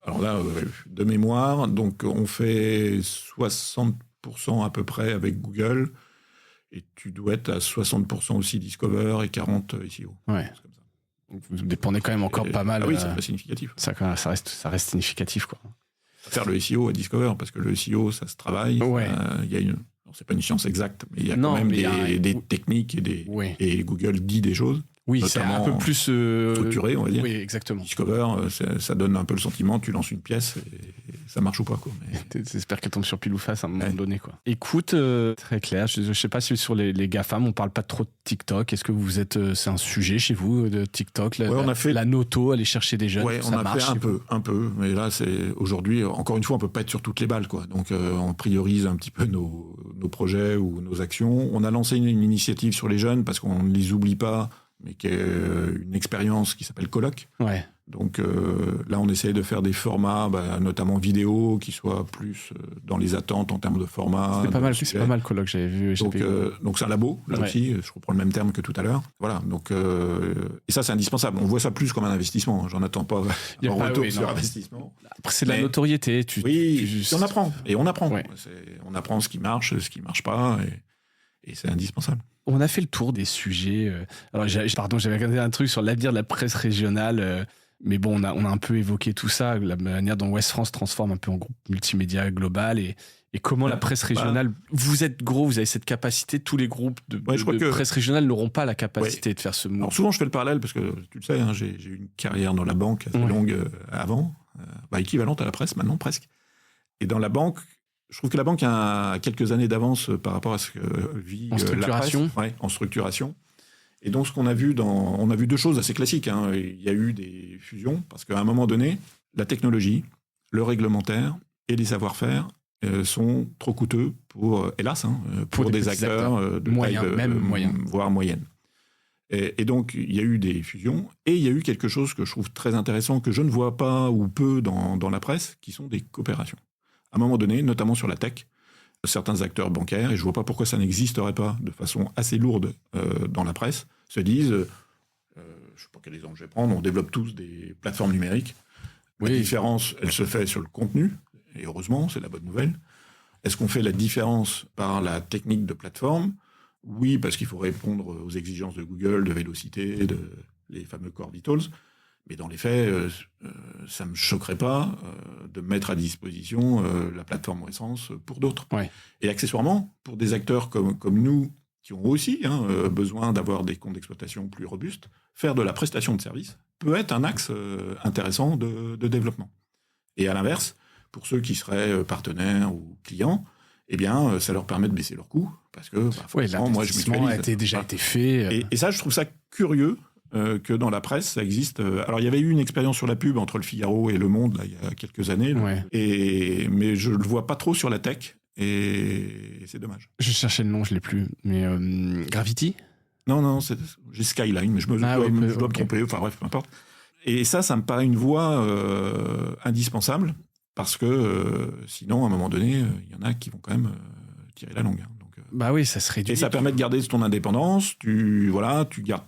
Alors là, de mémoire, donc on fait 60% à peu près avec Google. Et tu dois être à 60% aussi Discover et 40% SEO. Ouais. Comme ça. Vous dépendez quand même encore pas mal. Ah oui, c'est pas significatif. Ça reste significatif, quoi. Faire le SEO à Discover, parce que le SEO, ça se travaille. Ouais. C'est pas une science exacte, mais il y a quand même des techniques et Google dit des choses. Oui, c'est un peu plus structuré, on va dire. Oui, exactement. Discover, ça donne un peu le sentiment, tu lances une pièce et ça marche ou pas, quoi. J'espère qu'elle tombe sur pile ou face à un moment donné, quoi. Écoute, très clair. Je sais pas si sur les GAFAM, on parle pas trop de TikTok. Est-ce que vous êtes, c'est un sujet chez vous de TikTok, la noto, aller chercher des jeunes? Ouais, on a fait un peu, mais là, c'est aujourd'hui, encore une fois, on peut pas être sur toutes les balles, quoi. Donc, on priorise un petit peu nos projets ou nos actions. On a lancé une initiative sur les jeunes parce qu'on ne les oublie pas, mais qui est une expérience qui s'appelle Colloque. Ouais. Donc là, on essaie de faire des formats, notamment vidéo, qui soient plus dans les attentes en termes de format. C'est pas mal le colloque que j'avais vu. Donc c'est un labo, là aussi, je reprends le même terme que tout à l'heure. Voilà, donc, et ça c'est indispensable. On voit ça plus comme un investissement, j'en attends pas un retour sur investissement. Après c'est de la notoriété. On apprend, et on apprend. Ouais. On apprend ce qui marche pas, et c'est indispensable. On a fait le tour des sujets. Alors, j'avais regardé un truc sur l'avenir de la presse régionale. Mais bon, on a un peu évoqué tout ça, la manière dont Ouest France transforme un peu en groupe multimédia global et comment la presse régionale... Vous êtes gros, vous avez cette capacité, tous les groupes de presse régionale n'auront pas la capacité de faire ce mouvement. Alors souvent, je fais le parallèle parce que, tu le sais, hein, j'ai eu une carrière dans la banque assez longue avant, équivalente à la presse maintenant presque. Et dans la banque, je trouve que la banque a quelques années d'avance par rapport à ce que vit la presse. En structuration. Et donc, on a vu deux choses assez classiques. Hein. Il y a eu des fusions, parce qu'à un moment donné, la technologie, le réglementaire et les savoir-faire sont trop coûteux pour, hélas, pour des acteurs de taille voire moyenne. Et donc, il y a eu des fusions, et il y a eu quelque chose que je trouve très intéressant, que je ne vois pas ou peu dans la presse, qui sont des coopérations. À un moment donné, notamment sur la tech, certains acteurs bancaires, et je ne vois pas pourquoi ça n'existerait pas de façon assez lourde dans la presse, se disent, je ne sais pas quel exemple je vais prendre, on développe tous des plateformes numériques. La différence, elle se fait sur le contenu, et heureusement, c'est la bonne nouvelle. Est-ce qu'on fait la différence par la technique de plateforme ? Oui, parce qu'il faut répondre aux exigences de Google, de vélocité, les fameux Core Vitals. Mais dans les faits, ça ne me choquerait pas de mettre à disposition la plateforme Essence pour d'autres. Ouais. Et accessoirement, pour des acteurs comme nous, qui ont aussi besoin d'avoir des comptes d'exploitation plus robustes, faire de la prestation de service peut être un axe intéressant de développement. Et à l'inverse, pour ceux qui seraient partenaires ou clients, eh bien, ça leur permet de baisser leurs coûts, parce que moi, je mutualise. Déjà été fait. Et ça, je trouve ça curieux, que dans la presse, ça existe. Alors, il y avait eu une expérience sur la pub entre le Figaro et Le Monde, là, il y a quelques années. Mais je ne le vois pas trop sur la tech, et c'est dommage. Je cherchais le nom, je ne l'ai plus. Mais Gravity ? Non, j'ai Skyline, mais je dois me tromper. Enfin bref, peu importe. Et ça me paraît une voie indispensable, parce que sinon, à un moment donné, il y en a qui vont quand même tirer la longue. Oui, ça se réduit. Et ça permet de garder ton indépendance, tu gardes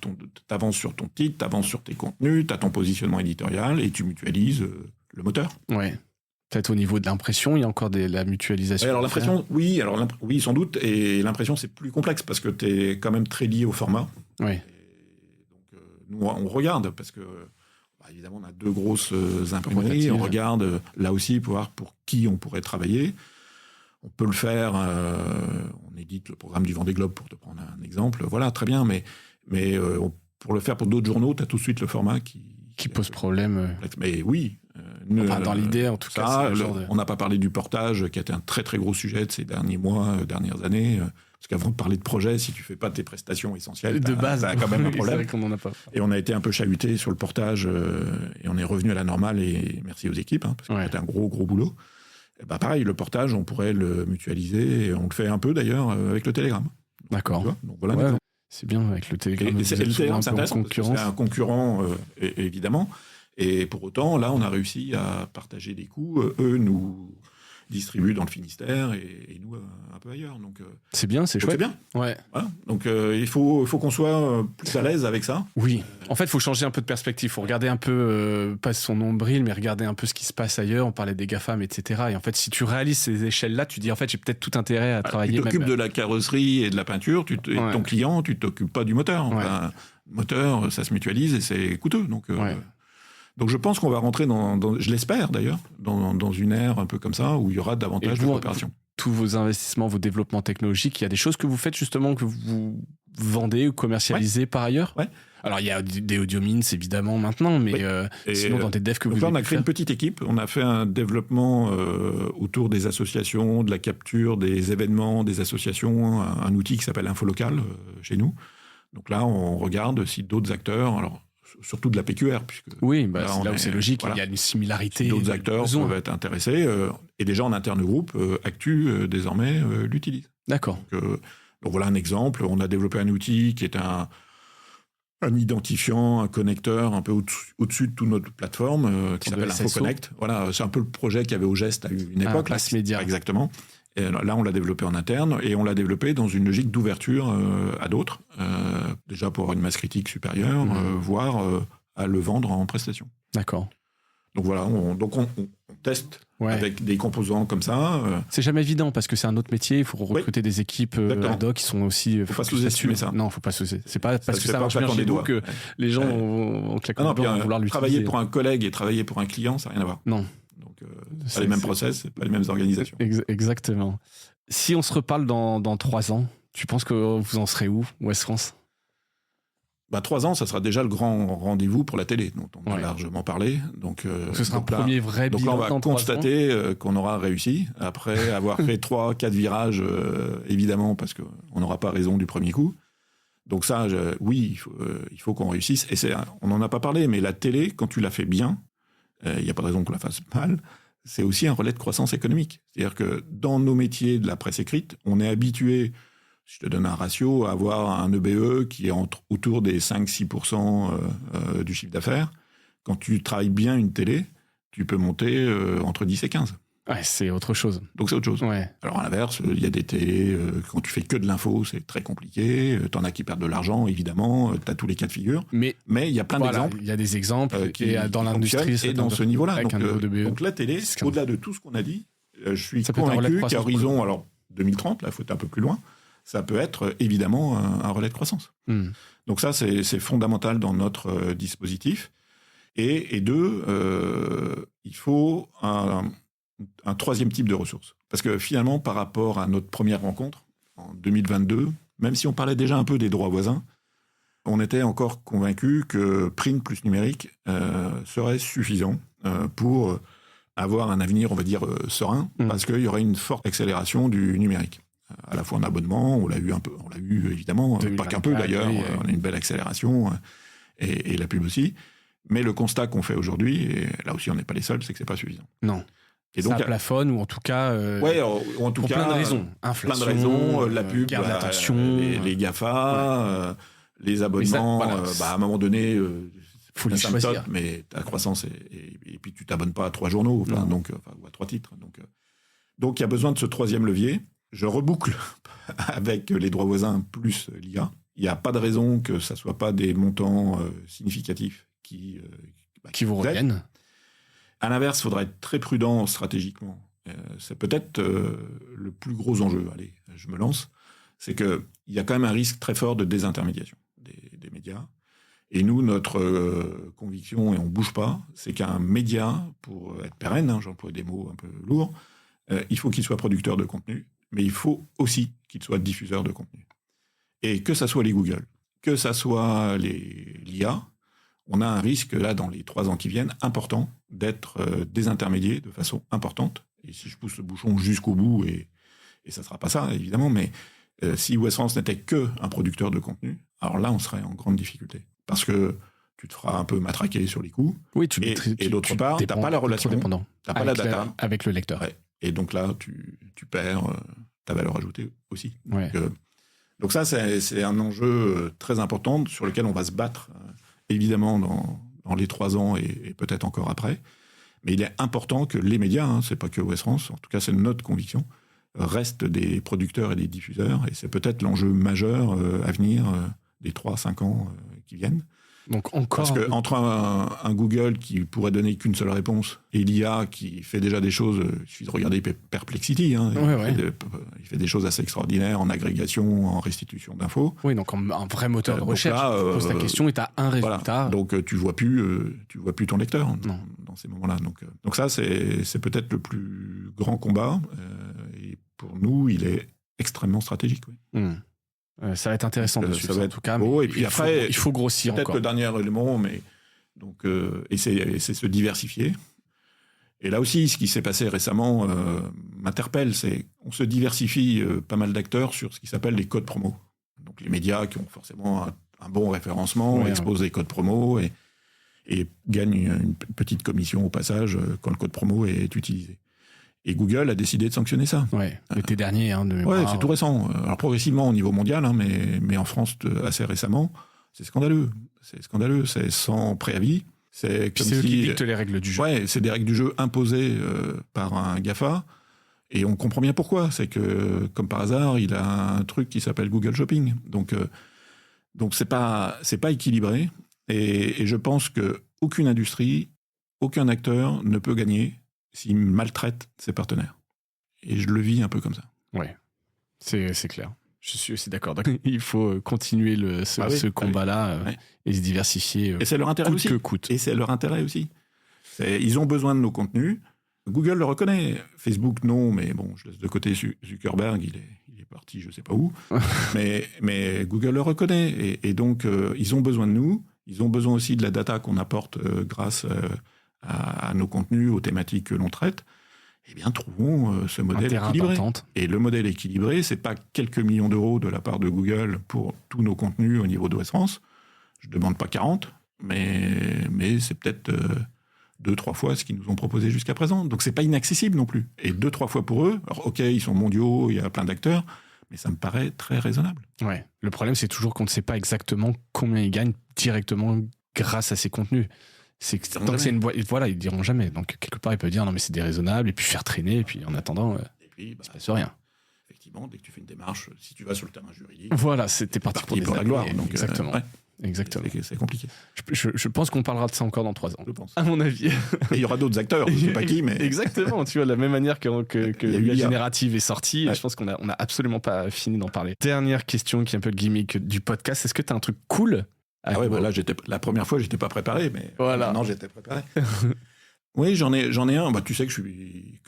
t'avances sur ton titre, t'avances sur tes contenus, t'as ton positionnement éditorial et tu mutualises le moteur. Ouais. Peut-être au niveau de l'impression, il y a encore la mutualisation. Et alors l'impression, oui, sans doute. Et l'impression, c'est plus complexe parce que t'es quand même très lié au format. Oui. Donc nous, on regarde parce que évidemment, on a 2 grosses imprimeries. On regarde là aussi pour voir pour qui on pourrait travailler. On peut le faire, on édite le programme du Vendée Globe pour te prendre un exemple, voilà, très bien, mais pour le faire pour d'autres journaux, tu as tout de suite le format qui pose problème. Mais oui. Dans l'idée, en tout cas, on n'a pas parlé du portage, qui a été un très très gros sujet de ces derniers mois, dernières années, parce qu'avant de parler de projet, si tu fais pas tes prestations essentielles, de base, t'as quand même un problème. C'est vrai qu'on en a pas. Et on a été un peu chahuté sur le portage, et on est revenu à la normale, et merci aux équipes, parce que c'était un gros boulot. Pareil, le portage, on pourrait le mutualiser, et on le fait un peu d'ailleurs avec le Telegram. D'accord. Donc voilà. C'est bien avec le Telegram. Et le Telegram, c'est intéressant, parce que c'est un concurrent, évidemment. Et pour autant, là, on a réussi à partager des coûts. Eux nous distribuent dans le Finistère et nous un peu ailleurs. Donc, c'est bien, c'est chouette. C'est bien. Ouais. Voilà. Donc il faut qu'on soit plus à l'aise avec ça. Oui. En fait, il faut changer un peu de perspective. Il faut regarder un peu, pas son nombril, mais regarder un peu ce qui se passe ailleurs. On parlait des GAFAM, etc. Et en fait, si tu réalises ces échelles-là, tu dis, en fait, j'ai peut-être tout intérêt à travailler. Tu t'occupes de la carrosserie et de la peinture, et ton client, tu t'occupes pas du moteur. Enfin, le moteur, ça se mutualise et c'est coûteux. Donc je pense qu'on va rentrer je l'espère d'ailleurs, dans une ère un peu comme ça, où il y aura davantage de coopération. Tous vos investissements, vos développements technologiques, il y a des choses que vous faites justement, que vous vendez ou commercialisez par ailleurs ? Ouais. Alors il y a des audiomins évidemment maintenant, mais sinon dans des devs que vous avez on a créé une petite équipe, on a fait un développement autour des associations, de la capture des événements, des associations, un outil qui s'appelle Infolocal chez nous. Donc là on regarde si d'autres acteurs... Alors, surtout de la PQR, puisque là où c'est logique, il y a une similarité. Si d'autres acteurs peuvent être intéressés, et déjà en interne groupe, Actu désormais l'utilise. D'accord. Donc voilà un exemple. On a développé un outil qui est un un identifiant, un connecteur un peu au-dessus de toute notre plateforme qui s'appelle InfoConnect. Voilà, c'est un peu le projet qu'il y avait au Geste à une époque. Pass Média. Exactement. Et là, on l'a développé en interne et on l'a développé dans une logique d'ouverture à d'autres, déjà pour avoir une masse critique supérieure, voire à le vendre en prestation. D'accord. Donc voilà, on teste avec des composants comme ça. C'est jamais évident parce que c'est un autre métier, il faut recruter des équipes ad hoc qui sont aussi... Faut pas sous-estimer ça. Non, faut pas sous-estimer. C'est pas parce que ça marche bien chez nous que les gens vont claquer des doigts, vouloir l'utiliser. Travailler pour un collègue et travailler pour un client, ça n'a rien à voir. Non. Donc, c'est pas les mêmes process, c'est pas les mêmes organisations. Exactement. Si on se reparle dans 3 ans, tu penses que vous en serez où, Ouest France ? 3 ans, ça sera déjà le grand rendez-vous pour la télé, dont on a largement parlet. Donc, ce sera un premier vrai bilan. Donc là, on va constater qu'on aura réussi, après avoir fait 3-4 virages, évidemment, parce qu'on n'aura pas raison du premier coup. Donc ça, oui, il faut qu'on réussisse. Et on n'en a pas parlé, mais la télé, quand tu la fais bien, il n'y a pas de raison qu'on la fasse mal, c'est aussi un relais de croissance économique. C'est-à-dire que dans nos métiers de la presse écrite, on est habitué, si je te donne un ratio, à avoir un EBE qui est autour des 5-6% du chiffre d'affaires. Quand tu travailles bien une télé, tu peux monter entre 10 et 15. Ouais, c'est autre chose. Donc c'est autre chose. Ouais. Alors à l'inverse, il y a des télés, quand tu fais que de l'info, c'est très compliqué. T'en as qui perdent de l'argent, évidemment. T'as tous les cas de figure. Mais il y a plein d'exemples. Il y a des exemples dans l'industrie. Et dans ce niveau-là. Donc la télé, au-delà de tout ce qu'on a dit, je suis convaincu qu'à horizon, alors 2030, là, il faut être un peu plus loin, ça peut être évidemment un relais de croissance. Donc ça, c'est fondamental dans notre dispositif. Et deux, il faut un troisième type de ressources. Parce que finalement, par rapport à notre première rencontre, en 2022, même si on parlait déjà un peu des droits voisins, on était encore convaincu que print plus numérique serait suffisant pour avoir un avenir, on va dire, serein, parce qu'il y aurait une forte accélération du numérique. À la fois en abonnement, on l'a eu évidemment, pas qu'un peu d'ailleurs, on a une belle accélération, et la pub aussi. Mais le constat qu'on fait aujourd'hui, et là aussi on n'est pas les seuls, c'est que c'est pas suffisant. Non. Et donc, ça plafonne, ou en tout cas... ou en tout cas, plein de raisons. Inflation, plein de raisons, la pub, les GAFA, les abonnements, à un moment donné, faut les choisir. Mais ta croissance, et puis tu t'abonnes pas à 3 journaux, ou à 3 titres. Donc il y a besoin de ce troisième levier. Je reboucle avec les droits voisins plus l'IA. Il n'y a pas de raison que ça ne soit pas des montants significatifs qui vous reviennent. À l'inverse, il faudra être très prudent stratégiquement. C'est peut-être le plus gros enjeu. Allez, je me lance. C'est qu'il y a quand même un risque très fort de désintermédiation des médias. Et nous, notre conviction, et on ne bouge pas, c'est qu'un média, pour être pérenne, j'emploie des mots un peu lourds, il faut qu'il soit producteur de contenu, mais il faut aussi qu'il soit diffuseur de contenu. Et que ça soit les Google, que ça soit l'IA, on a un risque, là, dans les 3 ans qui viennent, important, d'être désintermédié de façon importante. Et si je pousse le bouchon jusqu'au bout, et ça ne sera pas ça, évidemment, mais si Ouest France n'était qu'un producteur de contenu, alors là, on serait en grande difficulté. Parce que tu te feras un peu matraquer sur les coûts. Oui, et d'autre part, tu n'as pas la relation, tu n'as pas la data. Avec le lecteur. Ouais. Et donc là, tu perds ta valeur ajoutée aussi. Ouais. Donc ça, c'est un enjeu très important sur lequel on va se battre, évidemment, dans les 3 ans et peut-être encore après. Mais il est important que les médias, c'est pas que Ouest France, en tout cas c'est notre conviction, restent des producteurs et des diffuseurs. Et c'est peut-être l'enjeu majeur à venir des 3-5 ans qui viennent. Donc encore... Parce qu'entre un Google qui pourrait donner qu'une seule réponse et l'IA qui fait déjà des choses, il suffit de regarder Perplexity, il fait des choses assez extraordinaires en agrégation, en restitution d'infos. Oui, donc un vrai moteur de recherche. Là, tu poses ta question et tu as un résultat. Voilà. Donc tu vois plus ton lecteur dans ces moments-là. Donc ça, c'est peut-être le plus grand combat. Et pour nous, il est extrêmement stratégique. Oui. Ça va être intéressant de suivre, en tout cas. Et puis après, il faut grossir peut-être encore. Le dernier élément, mais donc c'est se diversifier. Et là aussi, ce qui s'est passé récemment m'interpelle, c'est on se diversifie pas mal d'acteurs sur ce qui s'appelle les codes promo. Donc les médias qui ont forcément un bon référencement exposent des codes promo et gagnent une petite commission au passage quand le code promo est utilisé. Et Google a décidé de sanctionner ça. Ouais, l'été dernier. C'est tout récent. Alors progressivement au niveau mondial, mais en France assez récemment. C'est scandaleux. C'est sans préavis. C'est comme eux qui dictent les règles du jeu. Ouais, c'est des règles du jeu imposées par un GAFA. Et on comprend bien pourquoi. C'est que, comme par hasard, il a un truc qui s'appelle Google Shopping. Donc c'est pas équilibré. Et je pense qu'aucune industrie, aucun acteur ne peut gagner s'il maltraite ses partenaires. Et je le vis un peu comme ça. Ouais, c'est clair. Je suis aussi d'accord. Donc, il faut continuer ce combat-là et se diversifier. Et c'est leur intérêt aussi. Et c'est leur intérêt aussi. Ils ont besoin de nos contenus. Google le reconnaît. Facebook, non, mais bon, je laisse de côté Zuckerberg, il est parti je ne sais pas où. mais Google le reconnaît. Et donc, ils ont besoin de nous. Ils ont besoin aussi de la data qu'on apporte grâce à nos contenus, aux thématiques que l'on traite. Eh bien, trouvons ce modèle équilibré. Et le modèle équilibré, c'est pas quelques millions d'euros de la part de Google pour tous nos contenus au niveau d'OS France. Je ne demande pas 40, mais c'est peut-être 2-3 fois ce qu'ils nous ont proposé jusqu'à présent. Donc, c'est pas inaccessible non plus. Et 2-3 fois pour eux. Alors, OK, ils sont mondiaux, il y a plein d'acteurs, mais ça me paraît très raisonnable. Ouais. Le problème, c'est toujours qu'on ne sait pas exactement combien ils gagnent directement grâce à ces contenus. C'est que tant que c'est une boîte, voilà, ils diront jamais. Donc quelque part, ils peuvent dire non mais c'est déraisonnable et puis faire traîner et puis en attendant, il se passe rien. Effectivement, dès que tu fais une démarche, si tu vas sur le terrain juridique, voilà, t'es parti pour la gloire. Donc, exactement. Exactement. C'est compliqué. Je pense qu'on parlera de ça encore dans 3 ans. Je pense. À mon avis. Et il y aura d'autres acteurs, je ne sais pas qui, mais... Exactement, tu vois, de la même manière que la générative est sortie, je pense qu'on a absolument pas fini d'en parler. Dernière question qui est un peu le gimmick du podcast, est-ce que tu as un truc cool ? Ah ouais, là, la première fois, j'étais pas préparé, mais voilà. Maintenant, j'étais préparé. Oui, j'en ai un. Bah, tu sais que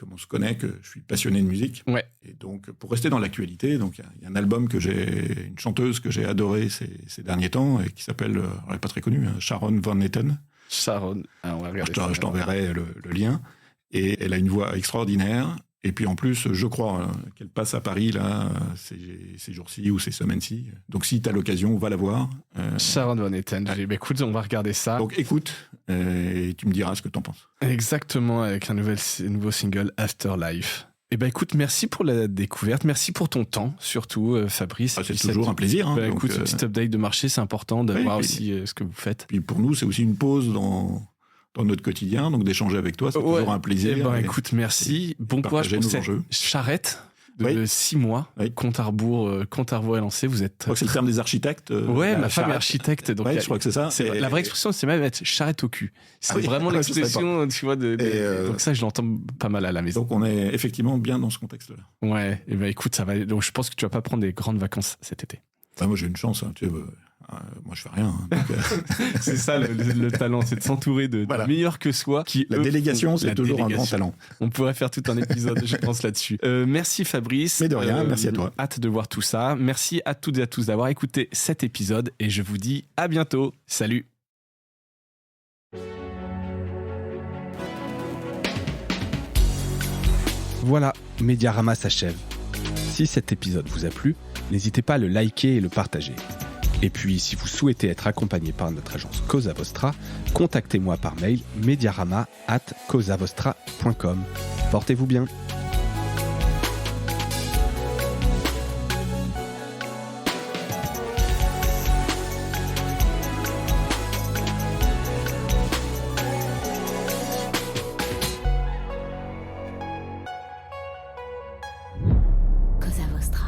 comme on se connaît, que je suis passionné de musique. Ouais. Et donc, pour rester dans l'actualité, donc il y a un album une chanteuse que j'ai adorée ces derniers temps, et qui s'appelle, elle n'est pas très connue, Sharon Van Etten. Sharon, on va regarder je t'enverrai le lien. Et elle a une voix extraordinaire. Et puis en plus, je crois qu'elle passe à Paris là, ces jours-ci ou ces semaines-ci. Donc si tu as l'occasion, va la voir. Sharon Van Etten. Écoute, on va regarder ça. Donc écoute, et tu me diras ce que tu en penses. Exactement, avec un nouveau single, Afterlife. Eh ben écoute, merci pour la découverte, merci pour ton temps, surtout Fabrice. C'est toujours un plaisir. Hein, écoute, ce petit update de marché, c'est important de voir aussi ce que vous faites. Puis pour nous, c'est aussi une pause dans notre quotidien, donc d'échanger avec toi, c'est toujours un plaisir. Eh ben, écoute, merci. Bon courage pour cette charrette de 6 mois. Compte à rebours est lancé. Vous êtes. Je crois que c'est le terme des architectes. Ma femme est architecte. Donc je crois que c'est ça. La vraie expression, c'est même être charrette au cul. C'est vraiment l'expression, tu vois. Donc ça, je l'entends pas mal à la maison. Donc on est effectivement bien dans ce contexte-là. Ouais. Et ben écoute, ça va. Donc je pense que tu vas pas prendre des grandes vacances cet été. Moi, j'ai une chance. Hein, tu sais, moi, je fais rien. Hein, donc, c'est ça le talent, c'est de s'entourer de meilleurs que soi. La délégation, c'est toujours un grand talent. On pourrait faire tout un épisode, je pense, là-dessus. Merci Fabrice. Mais de rien, merci à toi. Hâte de voir tout ça. Merci à toutes et à tous d'avoir écouté cet épisode et je vous dis à bientôt. Salut. Voilà, Mediarama s'achève. Si cet épisode vous a plu, n'hésitez pas à le liker et le partager. Et puis, si vous souhaitez être accompagné par notre agence Cosa Vostra, contactez-moi par mail mediarama@cosavostra.com. Portez-vous bien. Cosa Vostra.